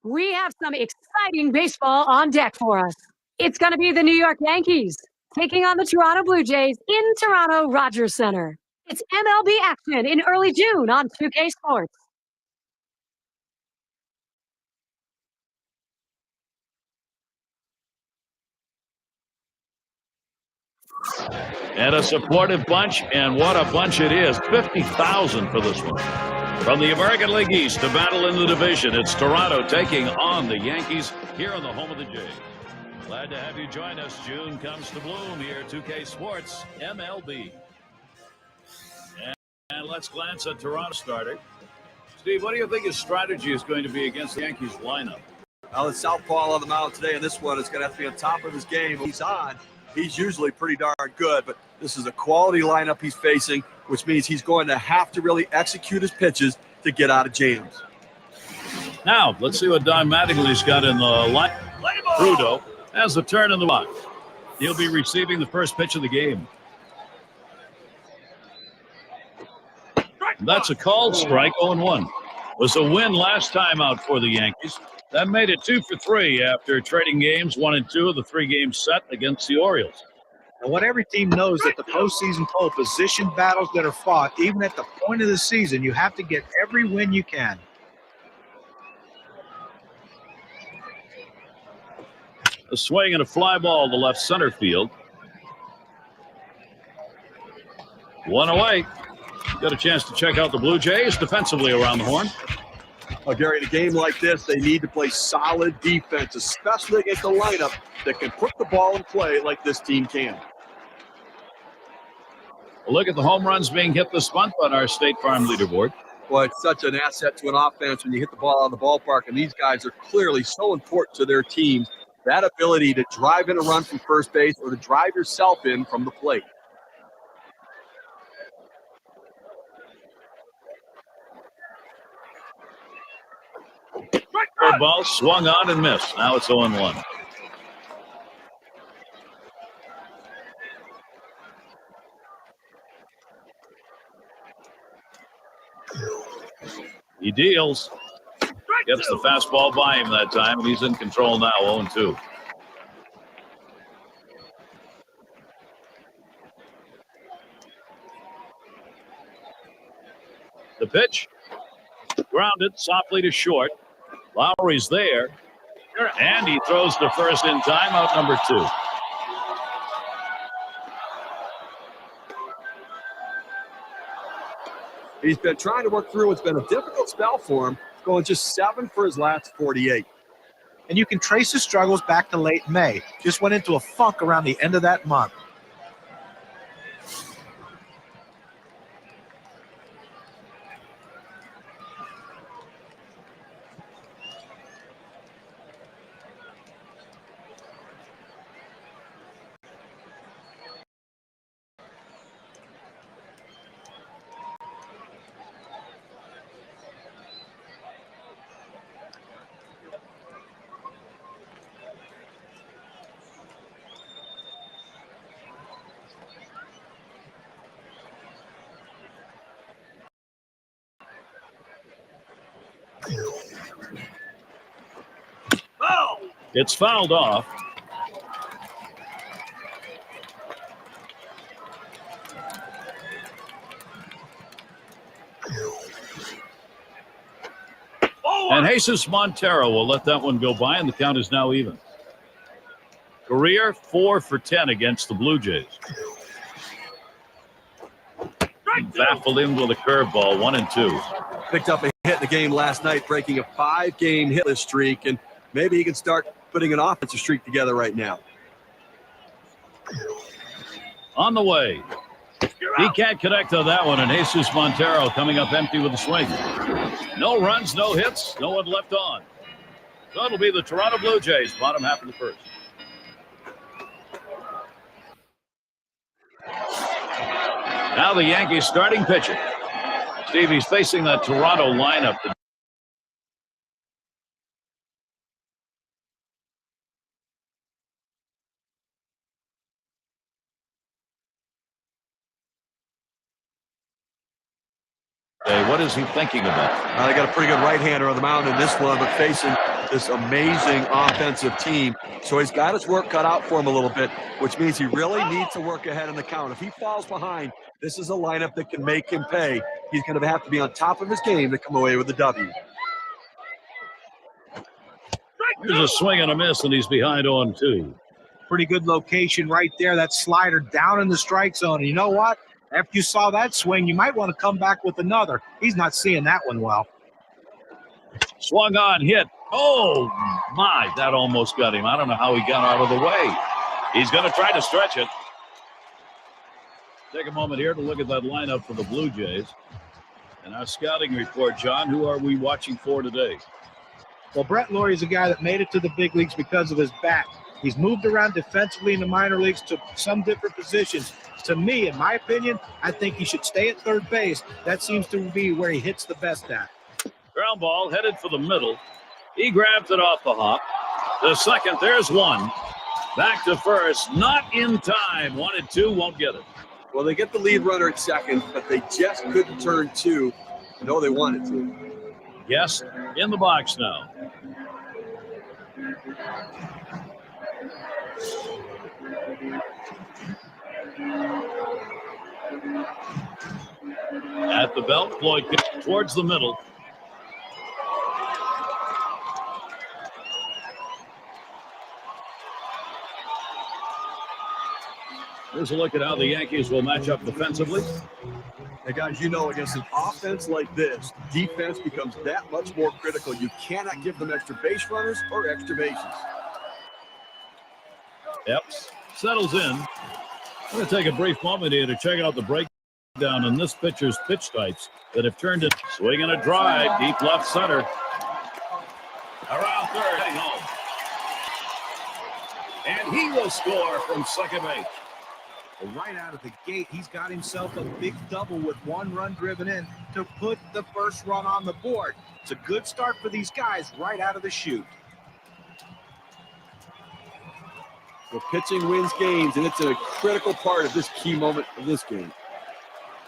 We have some exciting baseball on deck for us. It's going to be the New York Yankees taking on the Toronto Blue Jays in Toronto Rogers Center. It's MLB action in early June on 2K Sports. And a supportive bunch, and what a bunch it is. 50,000 for this one. From the American League East to battle in the division, it's Toronto taking on the Yankees here on the home of the Jays. Glad to have you join us. June comes to bloom here at 2K Sports MLB. And let's glance at Toronto starter. Steve, what do you think his strategy is going to be against the Yankees lineup? Well, it's southpaw on the mound today, and this one is going to have to be on top of his game. He's on. He's usually pretty darn good, but this is a quality lineup he's facing, which means he's going to have to really execute his pitches to get out of jams. Now, let's see what Don Mattingly's got in the line. Trudeau has the turn in the box. He'll be receiving the first pitch of the game. That's a called strike, 0-1. Was a win last time out for the Yankees. That made it 2 for 3 after trading games 1 and 2 of the 3-game set against the Orioles. And what every team knows that the postseason pole position battles that are fought, even at the point of the season, you have to get every win you can. A swing and a fly ball to left center field. 1 away. Got a chance to check out the Blue Jays defensively around the horn. Well, Gary, in a game like this, they need to play solid defense, especially against a lineup that can put the ball in play like this team can. Look at the home runs being hit this month on our State Farm leaderboard. Well, it's such an asset to an offense when you hit the ball out of the ballpark, and these guys are clearly so important to their teams. That ability to drive in a run from first base or to drive yourself in from the plate. Curveball swung on and missed. Now it's 0-1. He deals. Gets the fastball by him that time, and he's in control now, 0-2. The pitch. Grounded softly to short. Lowry's there, and he throws to first in time, out number 2. He's been trying to work through. It's been a difficult spell for him, going just 7 for his last 48. And you can trace his struggles back to late May. Just went into a funk around the end of that month. It's fouled off. And Jesus Montero will let that one go by, and the count is now even. Career 4 for 10 against the Blue Jays. Baffled him with a curveball, 1-2. Picked up a hit in the game last night, breaking a 5-game hitless streak, and maybe he can start putting an offensive streak together right now. On the way. He can't connect to that one, and Jesus Montero coming up empty with a swing. No runs, no hits, no one left on. So it'll be the Toronto Blue Jays, bottom half of the first. Now the Yankees starting pitcher. Steve, he's facing that Toronto lineup. What is he thinking about? They got a pretty good right-hander on the mound in this one, but facing this amazing offensive team. So he's got his work cut out for him a little bit, which means he really needs to work ahead in the count. If he falls behind, this is a lineup that can make him pay. He's going to have to be on top of his game to come away with the W. Here's a swing and a miss, and he's behind on 2. Pretty good location right there. That slider down in the strike zone. And you know what? After you saw that swing, you might want to come back with another. He's not seeing that one well. Swung on, hit. Oh, my, that almost got him. I don't know how he got out of the way. He's going to try to stretch it. Take a moment here to look at that lineup for the Blue Jays. And our scouting report, John, who are we watching for today? Well, Brett Lawrie is a guy that made it to the big leagues because of his bat. He's moved around defensively in the minor leagues to some different positions. To me, in my opinion, I think he should stay at third base. That seems to be where he hits the best at. Ground ball headed for the middle. He grabs it off the hop. The second, there's one. Back to first, not in time. 1-2, won't get it. Well, they get the lead runner at second, but they just couldn't turn 2. No, they wanted to. Yes, in the box now. At the belt, Floyd towards the middle. Here's a look at how the Yankees will match up defensively. Hey guys, you know, against an offense like this, defense becomes that much more critical. You cannot give them extra base runners or extra bases. Epps settles in. I'm going to take a brief moment here to check out the breakdown in this pitcher's pitch types that have turned it. Swing and a drive, deep left center. Around third, heading home. And he will score from second base. Right out of the gate, he's got himself a big double with 1 run driven in to put the first run on the board. It's a good start for these guys right out of the chute. The pitching wins games, and it's a critical part of this key moment of this game.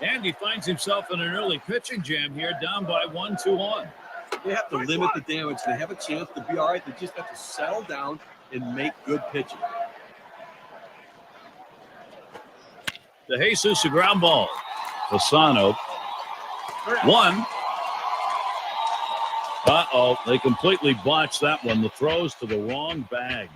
And he finds himself in an early pitching jam here, down by 1-2-1. They have to limit the damage. They have a chance to be all right. They just have to settle down and make good pitching. To Jesus, a ground ball. Fasano. 1. Uh-oh, they completely botched that one. The throws to the wrong bag.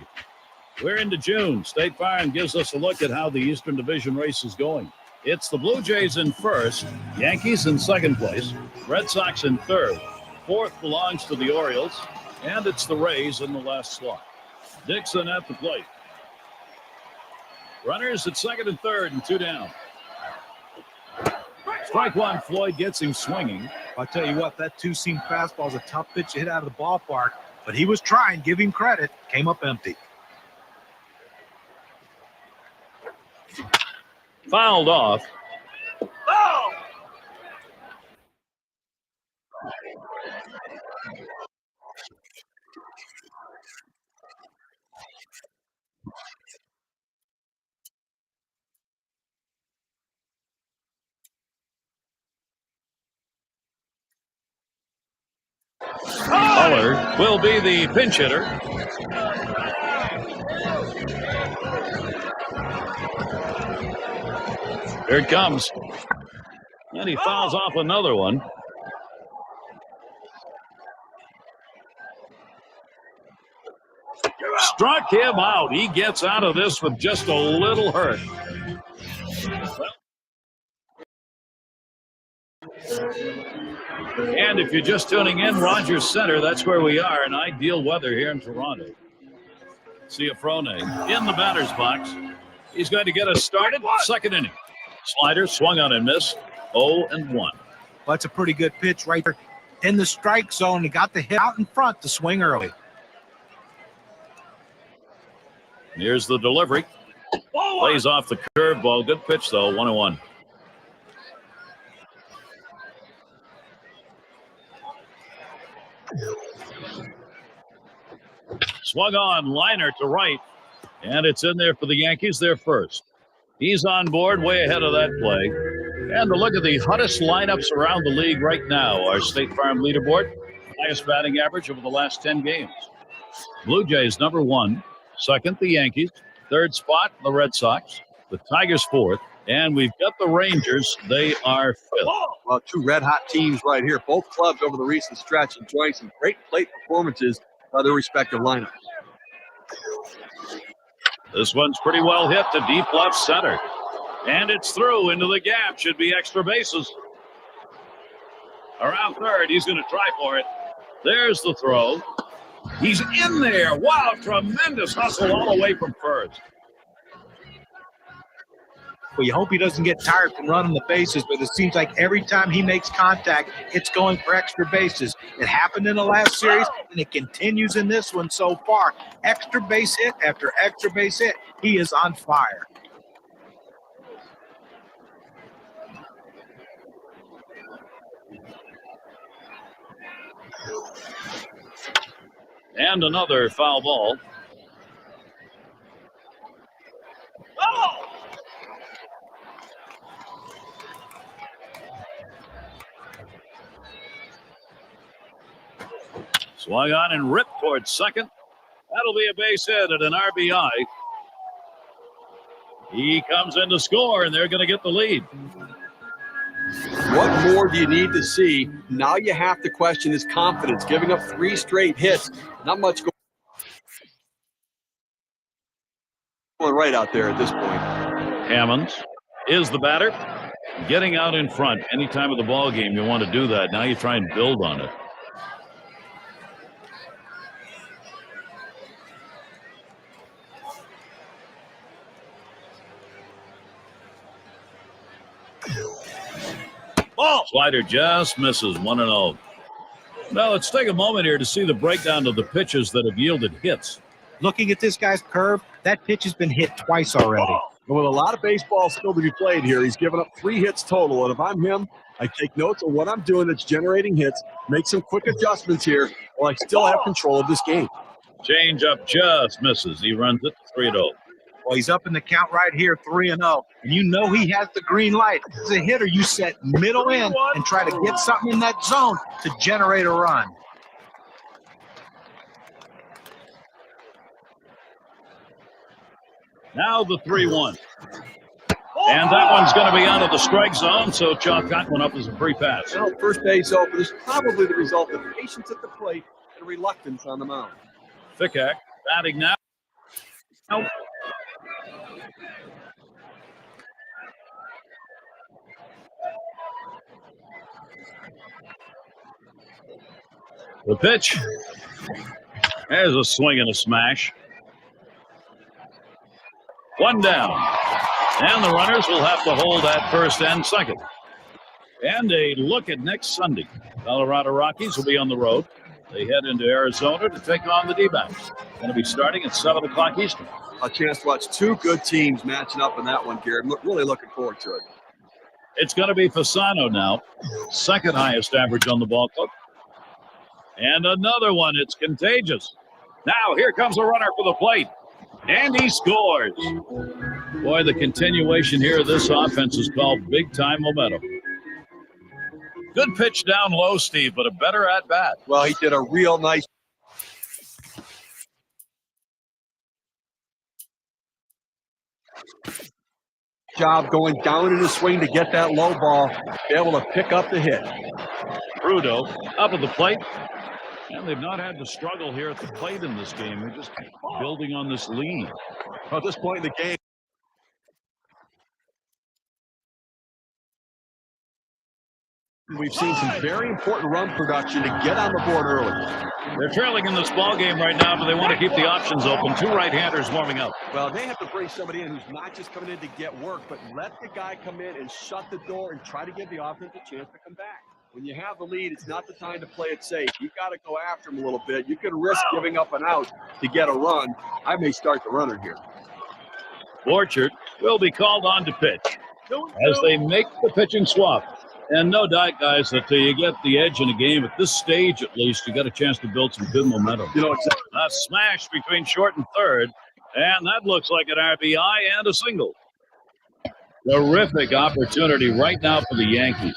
We're into June. State Farm gives us a look at how the Eastern Division race is going. It's the Blue Jays in first, Yankees in second place, Red Sox in third. Fourth belongs to the Orioles, and it's the Rays in the last slot. Dixon at the plate. Runners at second and third and 2 down. Strike one, Floyd gets him swinging. I'll tell you what, that 2-seam fastball is a tough pitch to hit out of the ballpark, but he was trying, give him credit, came up empty. Fouled off. Oh! Muller will be the pinch hitter. Here it comes. And he fouls off another one. Struck him out. He gets out of this with just a little hurt. And if you're just tuning in, Rogers Center, that's where we are in ideal weather here in Toronto. Ciafrone in the batter's box. He's going to get us started. Second inning. Slider swung on and missed. 0-1. Well, that's a pretty good pitch right there in the strike zone. He got the hit out in front to swing early. Here's the delivery. Lays off the curveball. Good pitch, though. 1-1. Swung on, liner to right, and it's in there for the Yankees. They're first. He's on board, way ahead of that play. And to look at the hottest lineups around the league right now, our State Farm leaderboard, highest batting average over the last 10 games. Blue Jays number 1. Second, the Yankees. Third spot, the Red Sox. The Tigers 4th. And we've got the Rangers. They are 5th. Well, two red-hot teams right here. Both clubs over the recent stretch enjoying some great plate performances by their respective lineups. This one's pretty well hit to deep left center. And it's through into the gap. Should be extra bases. Around third, he's going to try for it. There's the throw. He's in there. Wow, tremendous hustle all the way from first. Well, you hope he doesn't get tired from running the bases, but it seems like every time he makes contact, it's going for extra bases. It happened in the last series, and it continues in this one so far. Extra base hit after extra base hit. He is on fire. And another foul ball. Swung on and ripped towards second. That'll be a base hit and an RBI. He comes in to score, and they're going to get the lead. What more do you need to see? Now you have to question his confidence, giving up 3 straight hits. Not much going right out there at this point. Hammonds is the batter. Getting out in front any time of the ball game, you want to do that. Now you try and build on it. Slider just misses 1-0. Now let's take a moment here to see the breakdown of the pitches that have yielded hits. Looking at this guy's curve, that pitch has been hit twice already. And with a lot of baseball still to be played here, he's given up 3 hits total. And if I'm him, I take notes of what I'm doing that's generating hits, make some quick adjustments here while I still have control of this game. Change up just misses. He runs it 3-0. Well, he's up in the count right here, 3-0. And you know he has the green light. As a hitter, you set middle in and try to get something in that zone to generate a run. Now the 3-1. And that one's going to be out of the strike zone, so Chalk got one up as a free pass. Well, first base open is probably the result of patience at the plate and reluctance on the mound. Fickak batting now. The pitch. There's a swing and a smash. One down. And the runners will have to hold at first and second. And a look at next Sunday. Colorado Rockies will be on the road. They head into Arizona to take on the D-backs. Going to be starting at 7 o'clock Eastern. A chance to watch 2 good teams matching up in that one, Gary. Really looking forward to it. It's going to be Fasano now. Second highest average on the ball club. And another one. It's contagious. Now here comes a runner for the plate. And he scores. Boy, the continuation here of this offense is called big-time momentum. Good pitch down low, Steve, but a better at-bat. Well, he did a real nice job going down in the swing to get that low ball, be able to pick up the hit. Rudo up at the plate. And they've not had to struggle here at the plate in this game. They're just building on this lead. Well, at this point in the game, we've seen some very important run production to get on the board early. They're trailing in this ball game right now, but they want to keep the options open. 2 right-handers warming up. Well, they have to bring somebody in who's not just coming in to get work, but let the guy come in and shut the door and try to give the offense a chance to come back. When you have the lead, it's not the time to play it safe. You've got to go after him a little bit. You can risk giving up an out to get a run. I may start the runner here. Borchert will be called on to pitch as they make the pitching swap. And no doubt, guys, that you get the edge in a game at this stage, at least, you got a chance to build some good momentum. You know exactly. A smash between short and third, and that looks like an RBI and a single. Terrific opportunity right now for the Yankees.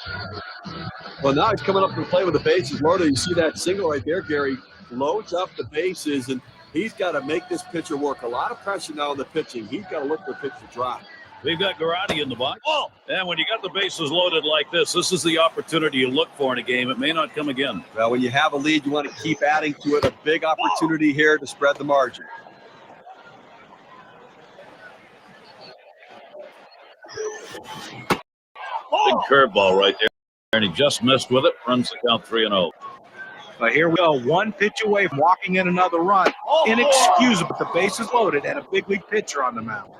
Well, now he's coming up to the plate with the bases loaded. You see that single right there, Gary. loads up the bases, and he's got to make this pitcher work. A lot of pressure now on the pitching. He's got to look for a pitch to drop. We've got Garati in the box. Oh, and when you got the bases loaded like this is the opportunity you look for in a game. It may not come again. Well, when you have a lead, you want to keep adding to it. A big opportunity here to spread the margin. Big curveball right there, and he just missed with it. Runs the count 3-0. But here we go, one pitch away from walking in another run. Inexcusable. The base is loaded and a big league pitcher on the mound.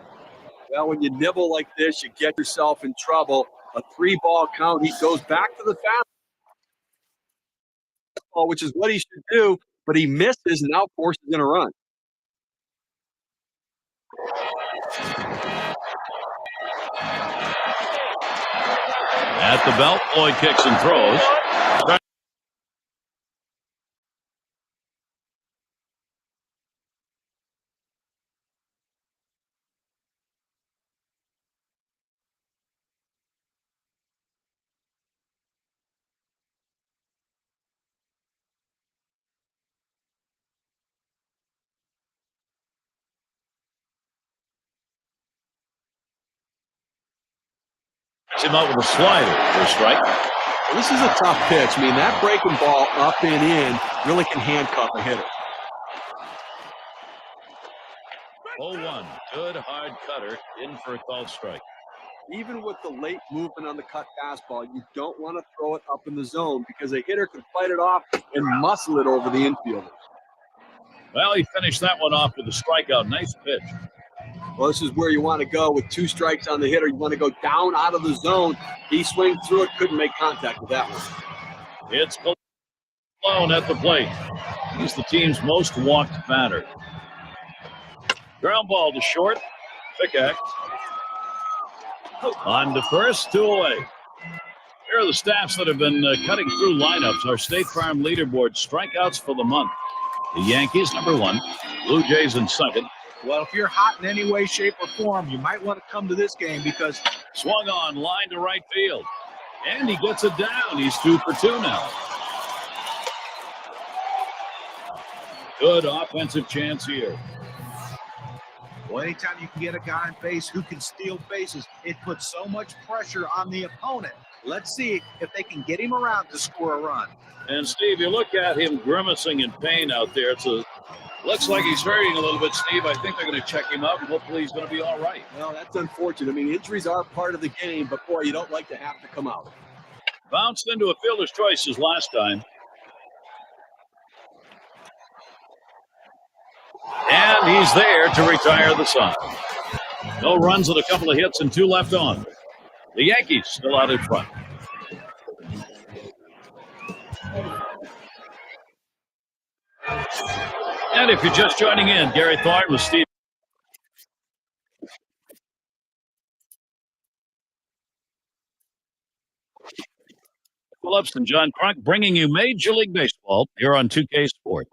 Well, when you nibble like this, you get yourself in trouble. A 3-ball count. He goes back to the fastball, which is what he should do, but he misses and now forces in a run. At the belt, Floyd kicks and throws. Him out with a slider for a strike. Well, this is a tough pitch. I mean, that breaking ball up and in really can handcuff a hitter. 0-1. Good hard cutter in for a called strike. Even with the late movement on the cut fastball, you don't want to throw it up in the zone because a hitter can fight it off and muscle it over the infielder. Well, he finished that one off with a strikeout. Nice pitch. Well, this is where you want to go with 2 strikes on the hitter. You want to go down out of the zone. He swings through it, couldn't make contact with that one. It's Malone at the plate. He's the team's most walked batter. Ground ball to short. Fickack. On to first, 2 away. Here are the staffs that have been cutting through lineups. Our State Farm leaderboard strikeouts for the month. The Yankees, number 1. Blue Jays in second. Well, if you're hot in any way, shape, or form, you might want to come to this game because swung on, line to right field. And he gets it down. He's 2 for 2 now. Good offensive chance here. Well, anytime you can get a guy on base who can steal bases, it puts so much pressure on the opponent. Let's see if they can get him around to score a run. And, Steve, you look at him grimacing in pain out there. Looks like he's hurting a little bit, Steve. I think they're going to check him out, and hopefully he's going to be all right. Well, that's unfortunate. I mean, injuries are part of the game, but, boy, you don't like to have to come out. Bounced into a fielder's choice his last time. And he's there to retire the side. No runs and a couple of hits and 2 left on. The Yankees still out in front. And if you're just joining in, Gary Thorne with Steve. Phillips and John Cronk bringing you Major League Baseball here on 2K Sports.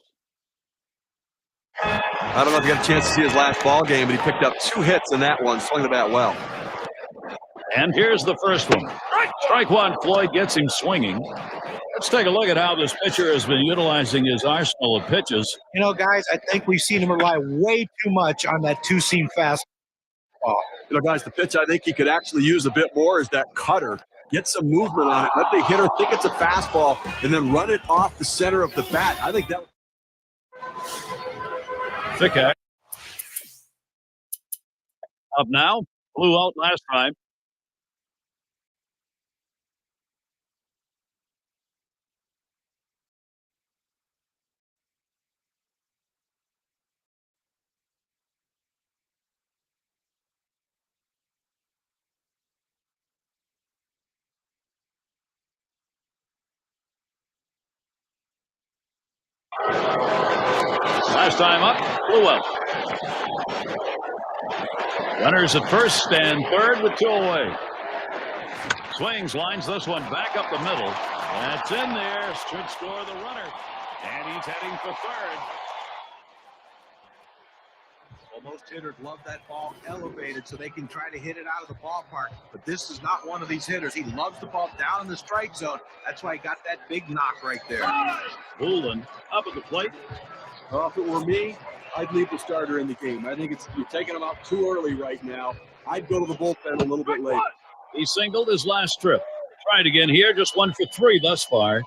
I don't know if you got a chance to see his last ball game, but he picked up 2 hits in that one, swung the bat well. And here's the first one. Strike 1, Floyd gets him swinging. Let's take a look at how this pitcher has been utilizing his arsenal of pitches. You know, guys, I think we've seen him rely way too much on that 2-seam fastball. You know, guys, the pitch I think he could actually use a bit more is that cutter. Get some movement on it. Let the hitter think it's a fastball and then run it off the center of the bat. I think that. Fickack. Up now. Blew out last time. Last time up, blew out. Runners at first and third with 2 away. Swings, lines this one back up the middle. That's in there. Should score the runner. And he's heading for third. Well, most hitters love that ball elevated so they can try to hit it out of the ballpark. But this is not one of these hitters. He loves the ball down in the strike zone. That's why he got that big knock right there. Hoolen up at the plate. Well, if it were me, I'd leave the starter in the game. I think you're taking him out too early right now. I'd go to the bullpen a little bit later. He singled his last trip. Tried again here, just 1 for 3 thus far.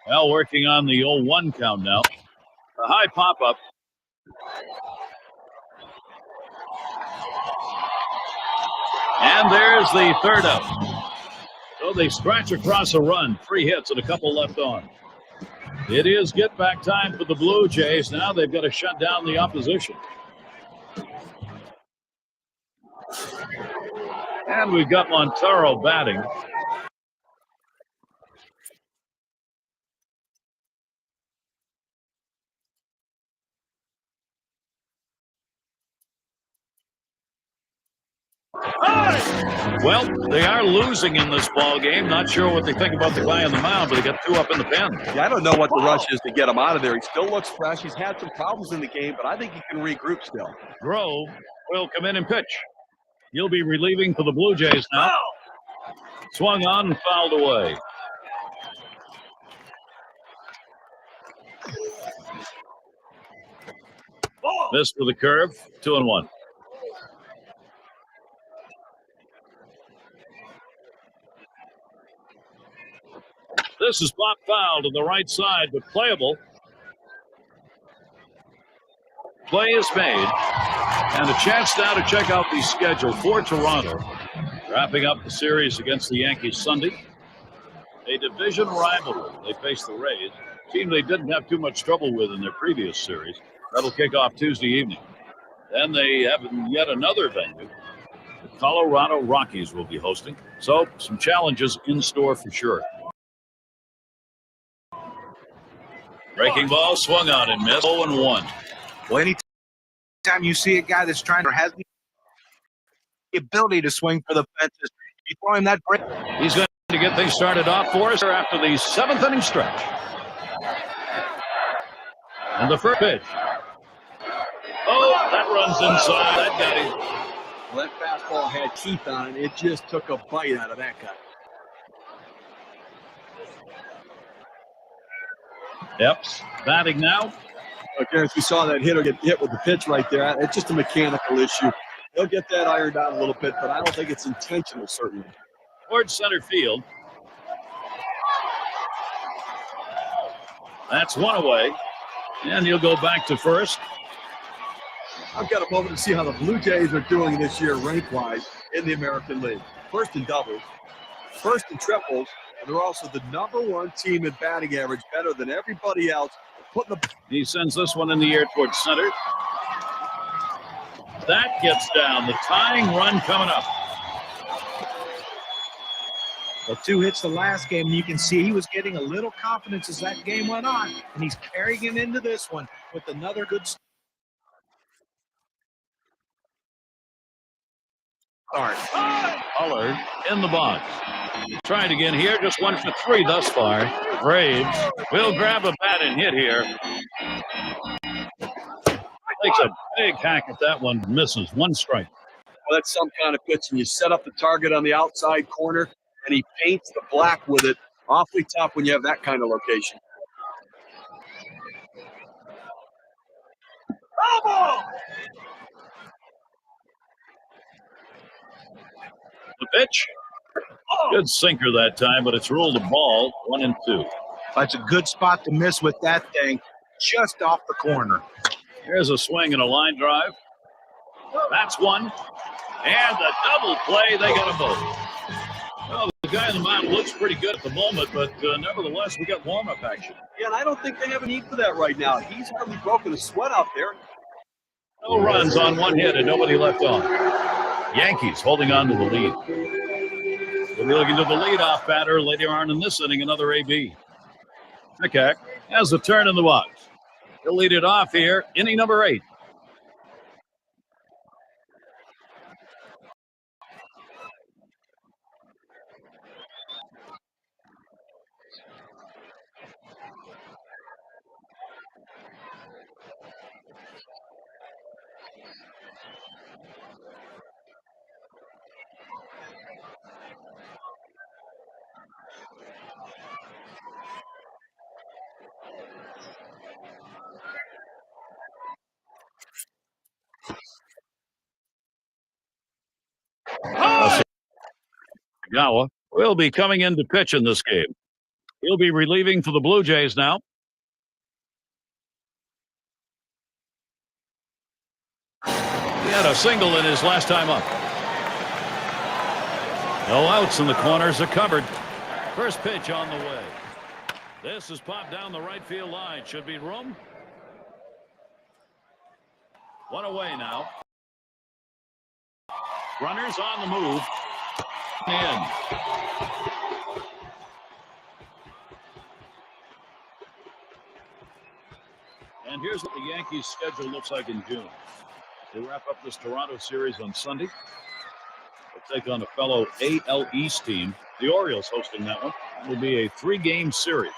Well, working on the 0-1 count now. A high pop-up. And there's the third out. So they scratch across a run. 3 hits and a couple left on. It is get-back time for the Blue Jays. Now they've got to shut down the opposition. And we've got Montero batting. Well, they are losing in this ball game. Not sure what they think about the guy on the mound, but they got 2 up in the pen. Yeah, I don't know what the rush is to get him out of there. He still looks fresh. He's had some problems in the game, but I think he can regroup still. Grove will come in and pitch. He'll be relieving for the Blue Jays now. Swung on and fouled away. Missed with a curve. 2-1. This is pop foul to the right side, but playable. Play is made. And a chance now to check out the schedule for Toronto. Wrapping up the series against the Yankees Sunday. A division rivalry. They face the Rays, a team they didn't have too much trouble with in their previous series. That'll kick off Tuesday evening. Then they have yet another venue. The Colorado Rockies will be hosting. So some challenges in store for sure. Breaking ball swung on and missed. 0-1. Well, anytime you see a guy that's trying or has the ability to swing for the fences, you throw him that break. He's going to get things started off for us after the 7th inning stretch. And the first pitch. Oh, that runs inside. That got him. Well, that fastball had teeth on it. It just took a bite out of that guy. Yep. Batting now. Again, as we saw that hitter get hit with the pitch right there, it's just a mechanical issue. They'll get that ironed out a little bit, but I don't think it's intentional, certainly. Towards center field. That's one away. And he'll go back to first. I've got a moment to see how the Blue Jays are doing this year rank-wise in the American League. First in doubles, first in triples, and they're also the #1 team in batting average, better than everybody else. He sends this one in the air towards center. That gets down. The tying run coming up. Well, 2 hits the last game, and you can see he was getting a little confidence as that game went on, and he's carrying him into this one with another good start. Pollard in the box. Trying again here, just 1 for 3 thus far. Braves will grab a bat and hit here. Takes a big hack at that one, misses. 1 strike. Well, that's some kind of pitch, and you set up the target on the outside corner, and he paints the black with it. Awfully tough when you have that kind of location. The pitch. Good sinker that time, but it's ruled a ball. 1-2. That's a good spot to miss with that thing, just off the corner. Here's a swing and a line drive. That's one. And a double play. They got them both. Well, the guy on the mound looks pretty good at the moment, but nevertheless, we got warm-up action. Yeah, and I don't think they have a need for that right now. He's hardly broken a sweat out there. No runs on 1 hit and nobody left on. Yankees holding on to the lead. We'll be looking to the leadoff batter later on in this inning, another AB. Fikak has the turn in the box. He'll lead it off here, inning number 8. Gawa will be coming in to pitch in this game. He'll be relieving for the Blue Jays now. He had a single in his last time up. No outs and the corners are covered. First pitch on the way. This is popped down the right field line. Should be room. One away now. Runners on the move. In. And here's what the Yankees' schedule looks like in June. They wrap up this Toronto series on Sunday. They'll take on a fellow AL East team. The Orioles hosting that one. It will be a 3-game series.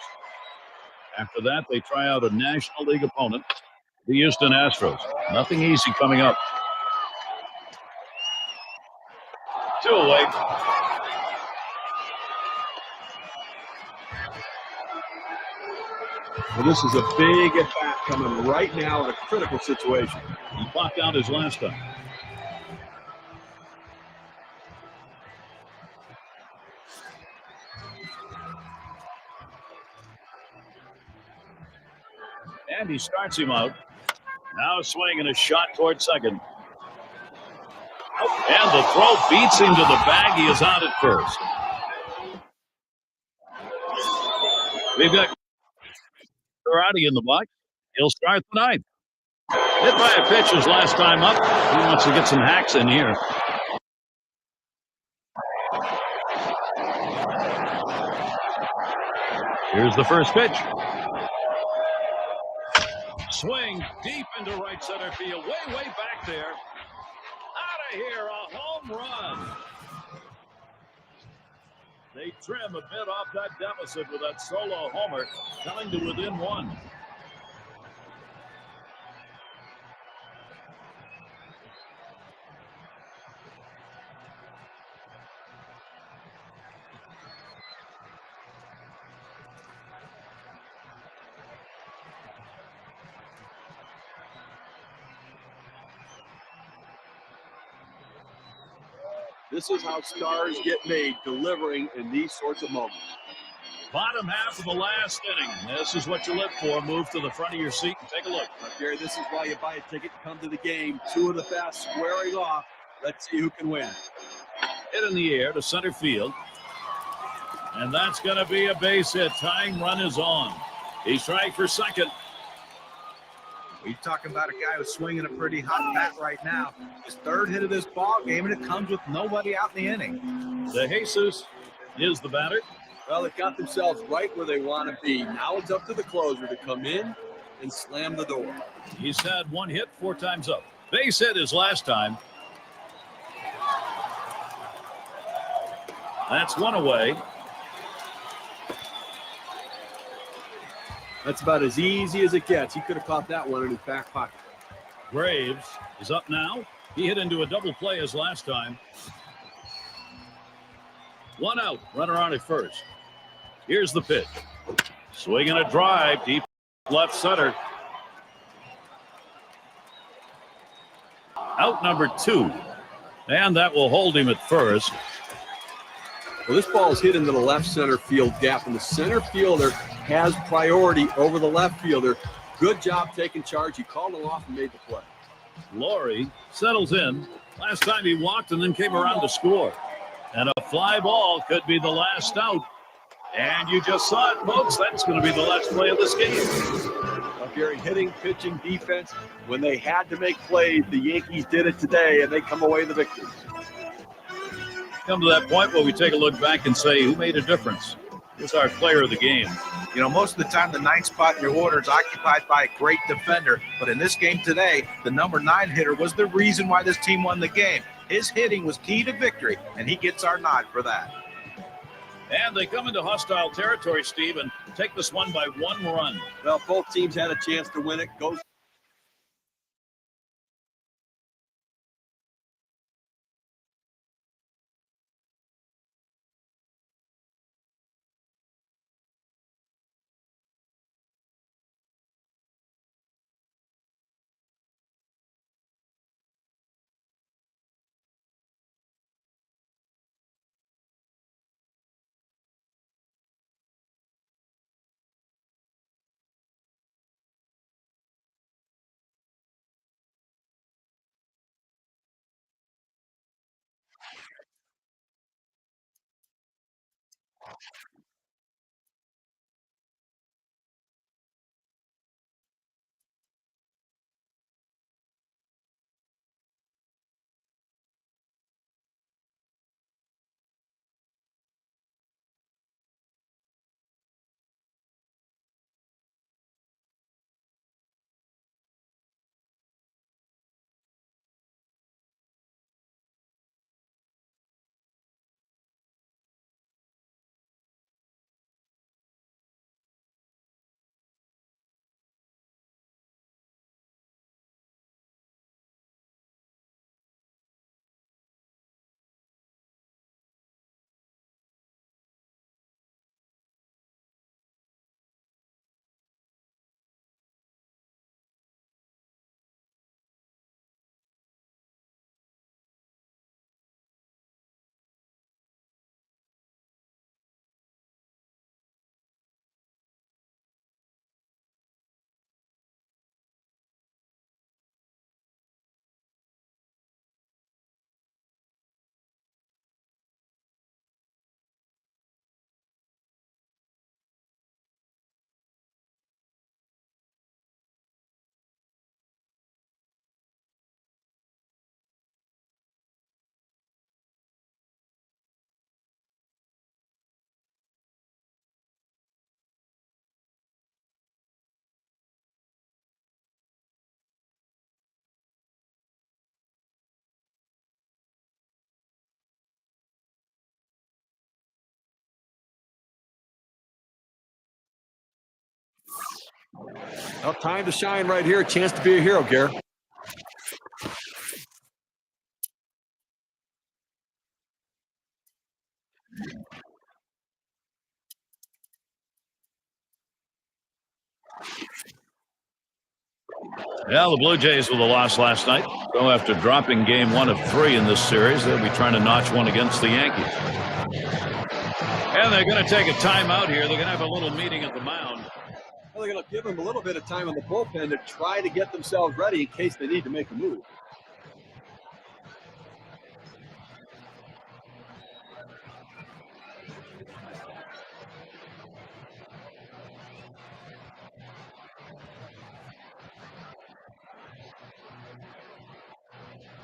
After that, they try out a National League opponent, the Houston Astros. Nothing easy coming up. 2 away. Well, this is a big at-bat coming right now in a critical situation. He popped out his last time. And he starts him out. Now swinging a shot towards second. And the throw beats him to the bag. He is out at first. We've got Karate in the box. He'll start the ninth. Hit by a pitch his last time up. He wants to get some hacks in here. Here's the first pitch. Swing deep into right center field. Way back there. Out of here, a home run. They trim a bit off that deficit with that solo homer, coming to within 1. This is how stars get made, delivering in these sorts of moments. Bottom half of the last inning. This is what you live for. Move to the front of your seat and take a look. Gary, this is why you buy a ticket and come to the game. 2 of the best squaring off. Let's see who can win. Hit in the air to center field. And that's going to be a base hit. Tying run is on. He's trying for second. We're talking about a guy who's swinging a pretty hot bat right now. His 3rd hit of this ball game, and it comes with nobody out in the inning. De Jesus is the batter. Well, they got themselves right where they want to be. Now it's up to the closer to come in and slam the door. He's had 1 hit 4 times up. Base hit his last time. That's 1 away. That's about as easy as it gets. He could have caught that one in his back pocket. Graves is up now. He hit into a double play his last time. 1 out. Runner on at first. Here's the pitch. Swinging a drive deep left center. Out number 2. And that will hold him at first. Well, this ball is hit into the left center field gap, and the center fielder has priority over the left fielder. Good job taking charge. He called him off and made the play. Laurie settles in. Last time he walked and then came around to score. And a fly ball could be the last out. And you just saw it, folks. That's going to be the last play of this game. Well, Gary, hitting, pitching, defense, when they had to make plays, the Yankees did it today, and they come away the victors. Come to that point where we take a look back and say, who made a difference? Who's our player of the game? You know, most of the time the 9th spot in your order is occupied by a great defender. But in this game today, the number 9 hitter was the reason why this team won the game. His hitting was key to victory, and he gets our nod for that. And they come into hostile territory, Steve, and take this one by 1 run. Well, both teams had a chance to win it. Goes Well, time to shine right here. A chance to be a hero, Gare. Yeah, the Blue Jays with a loss last night. So after dropping game 1 of 3 in this series, they'll be trying to notch one against the Yankees. And they're going to take a timeout here. They're going to have a little meeting at the mound. Well, they're going to give them a little bit of time in the bullpen to try to get themselves ready in case they need to make a move.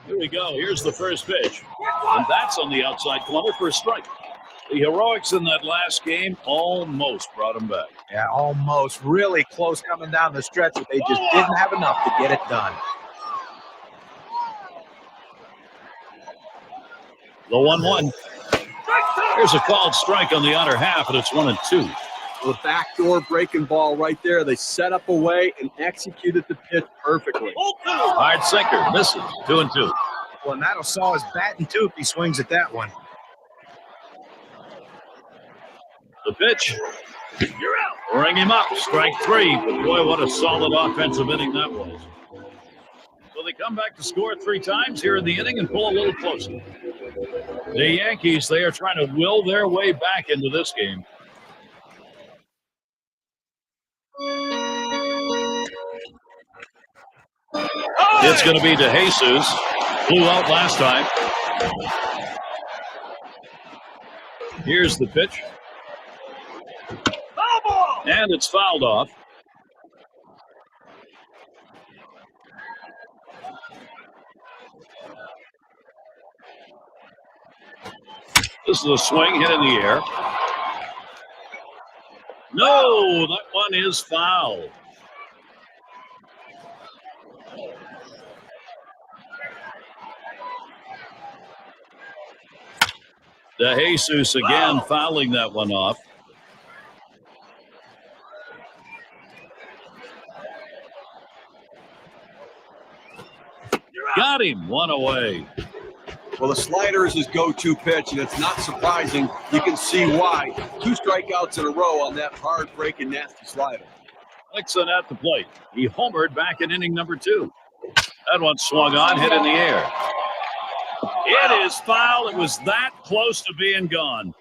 Here we go. Here's the first pitch. And that's on the outside corner for a strike. The heroics in that last game almost brought them back. Yeah, almost. Really close coming down the stretch, but they just didn't have enough to get it done. The 1-1. Here's a called strike on the outer half, and it's 1-2. The backdoor breaking ball right there. They set up a way and executed the pitch perfectly. Hard sinker, misses, 2-2. Well, and that'll saw his batting too if he swings at that one. The pitch. You're out. Ring him up. Strike 3. But boy, what a solid offensive inning that was. So they come back to score 3 times here in the inning and pull a little closer. The Yankees, they are trying to will their way back into this game. It's going to be DeJesus. Blew out last time. Here's the pitch. And it's fouled off. This is a swing hit in the air. No, that one is foul. DeJesus again fouling that one off. Got him, 1 away. Well, the slider is his go-to pitch, and it's not surprising. You can see why. 2 strikeouts in a row on that hard-breaking, nasty slider. Nixon at the plate. He homered back in inning number 2. That one swung on, hit in the air. It is foul. It was that close to being gone.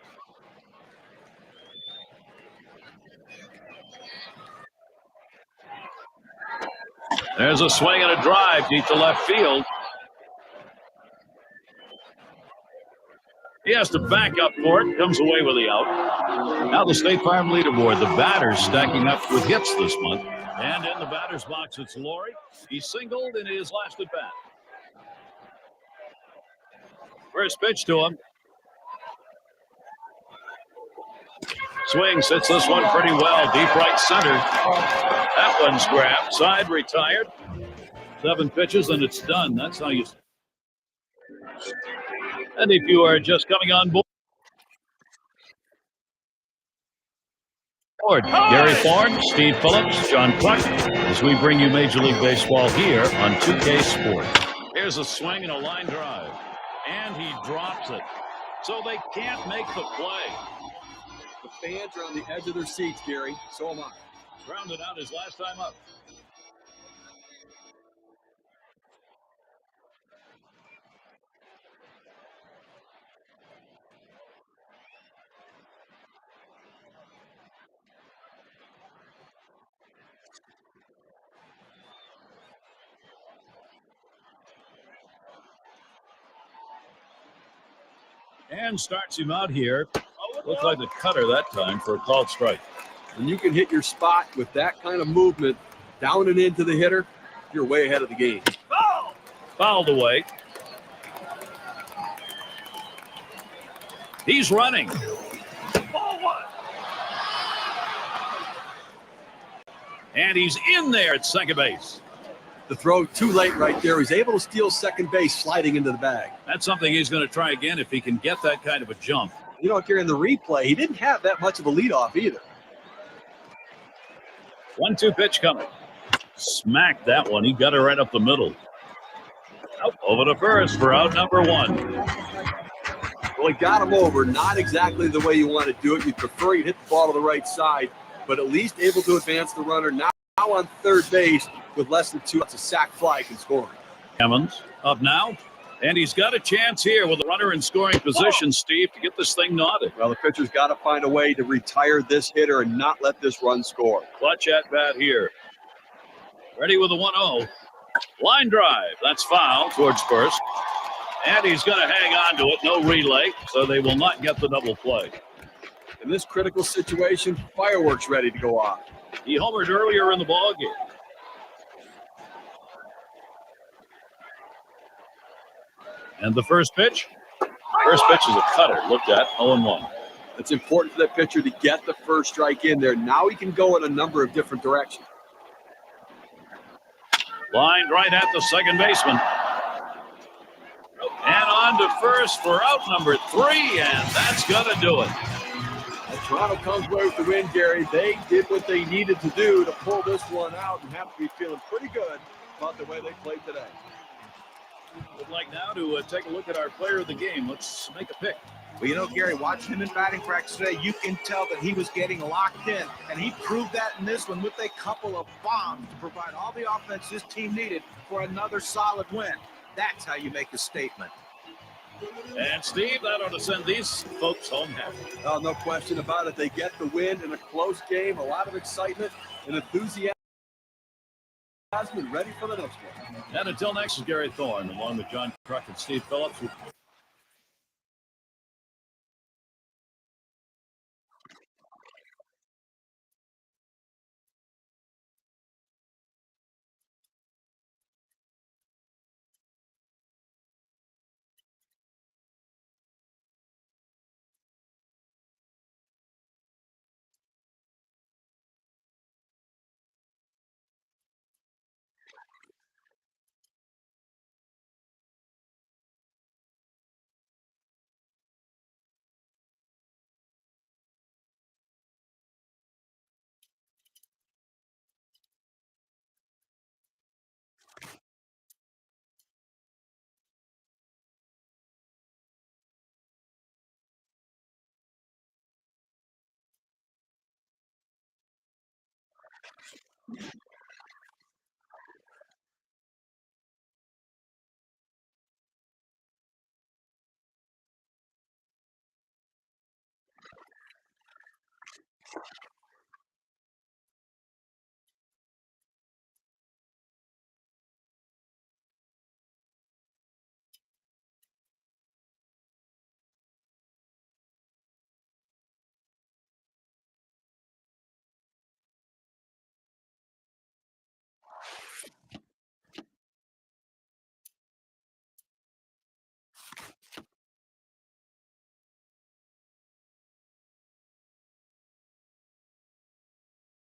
There's a swing and a drive deep to left field. He has to back up for it. Comes away with the out. Now the State Farm leaderboard. The batters stacking up with hits this month. And in the batter's box, it's Laurie. He singled in his last at bat. First pitch to him. Swings, hits this one pretty well. Deep right center. That one's grabbed. Side retired. 7 pitches and it's done. That's how you. And if you are just coming on board, Gary Thorne, Steve Phillips, John Cluck, as we bring you Major League Baseball here on 2K Sports. Here's a swing and a line drive. And he drops it. So they can't make the play. The fans are on the edge of their seats, Gary. So am I. Grounded out his last time up. And starts him out here. Looked like the cutter that time for a called strike. When you can hit your spot with that kind of movement down and into the hitter, you're way ahead of the game. Fouled away. He's running. And he's in there at second base. The throw too late right there. He's able to steal second base sliding into the bag. That's something he's going to try again if he can get that kind of a jump. You know, if you're in the replay, he didn't have that much of a leadoff either. 1-2 pitch coming. Smacked that one. He got it right up the middle. Out over to first for out number 1. Well, he got him over. Not exactly the way you want to do it. You prefer you hit the ball to the right side, but at least able to advance the runner. Now on third base with less than 2 outs, a sac fly can score. Emmons up now. And he's got a chance here with a runner in scoring position, Steve, to get this thing knotted. Well, the pitcher's got to find a way to retire this hitter and not let this run score. Clutch at bat here. Ready with a 1-0. Line drive. That's foul towards first. And he's going to hang on to it. No relay, so they will not get the double play. In this critical situation, fireworks ready to go off. He homered earlier in the ballgame. And the first pitch? First pitch is a cutter. Looked at 0-1. It's important for that pitcher to get the first strike in there. Now he can go in a number of different directions. Lined right at the second baseman. And on to first for out number 3, and that's going to do it. And Toronto comes away with the win, Gary. They did what they needed to do to pull this one out and have to be feeling pretty good about the way they played today. Would like now to take a look at our player of the game. Let's make a pick. Well, you know, Gary, watching him in batting practice today, you can tell that he was getting locked in, and he proved that in this one with a couple of bombs to provide all the offense his team needed for another solid win. That's how you make a statement. And Steve, that ought to send these folks home happy. Oh, no question about it. They get the win in a close game, a lot of excitement and enthusiasm, and ready for the next one. And until next is Gary Thorne, along with John Cluck and Steve Phillips.